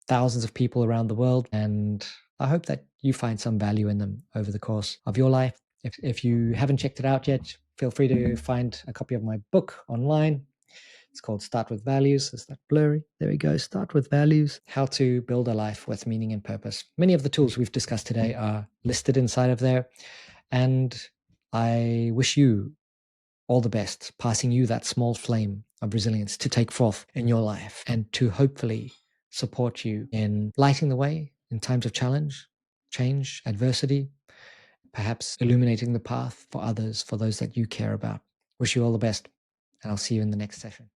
Speaker 1: thousands of people around the world, and I hope that you find some value in them over the course of your life. If you haven't checked it out yet, feel free to find a copy of my book online. It's called Start with Values. Is that blurry? There we go. Start with Values. How to build a life with meaning and purpose. Many of the tools we've discussed today are listed inside of there. And I wish you all the best, passing you that small flame of resilience to take forth in your life and to hopefully support you in lighting the way in times of challenge, change, adversity, perhaps illuminating the path for others, for those that you care about. Wish you all the best, and I'll see you in the next session.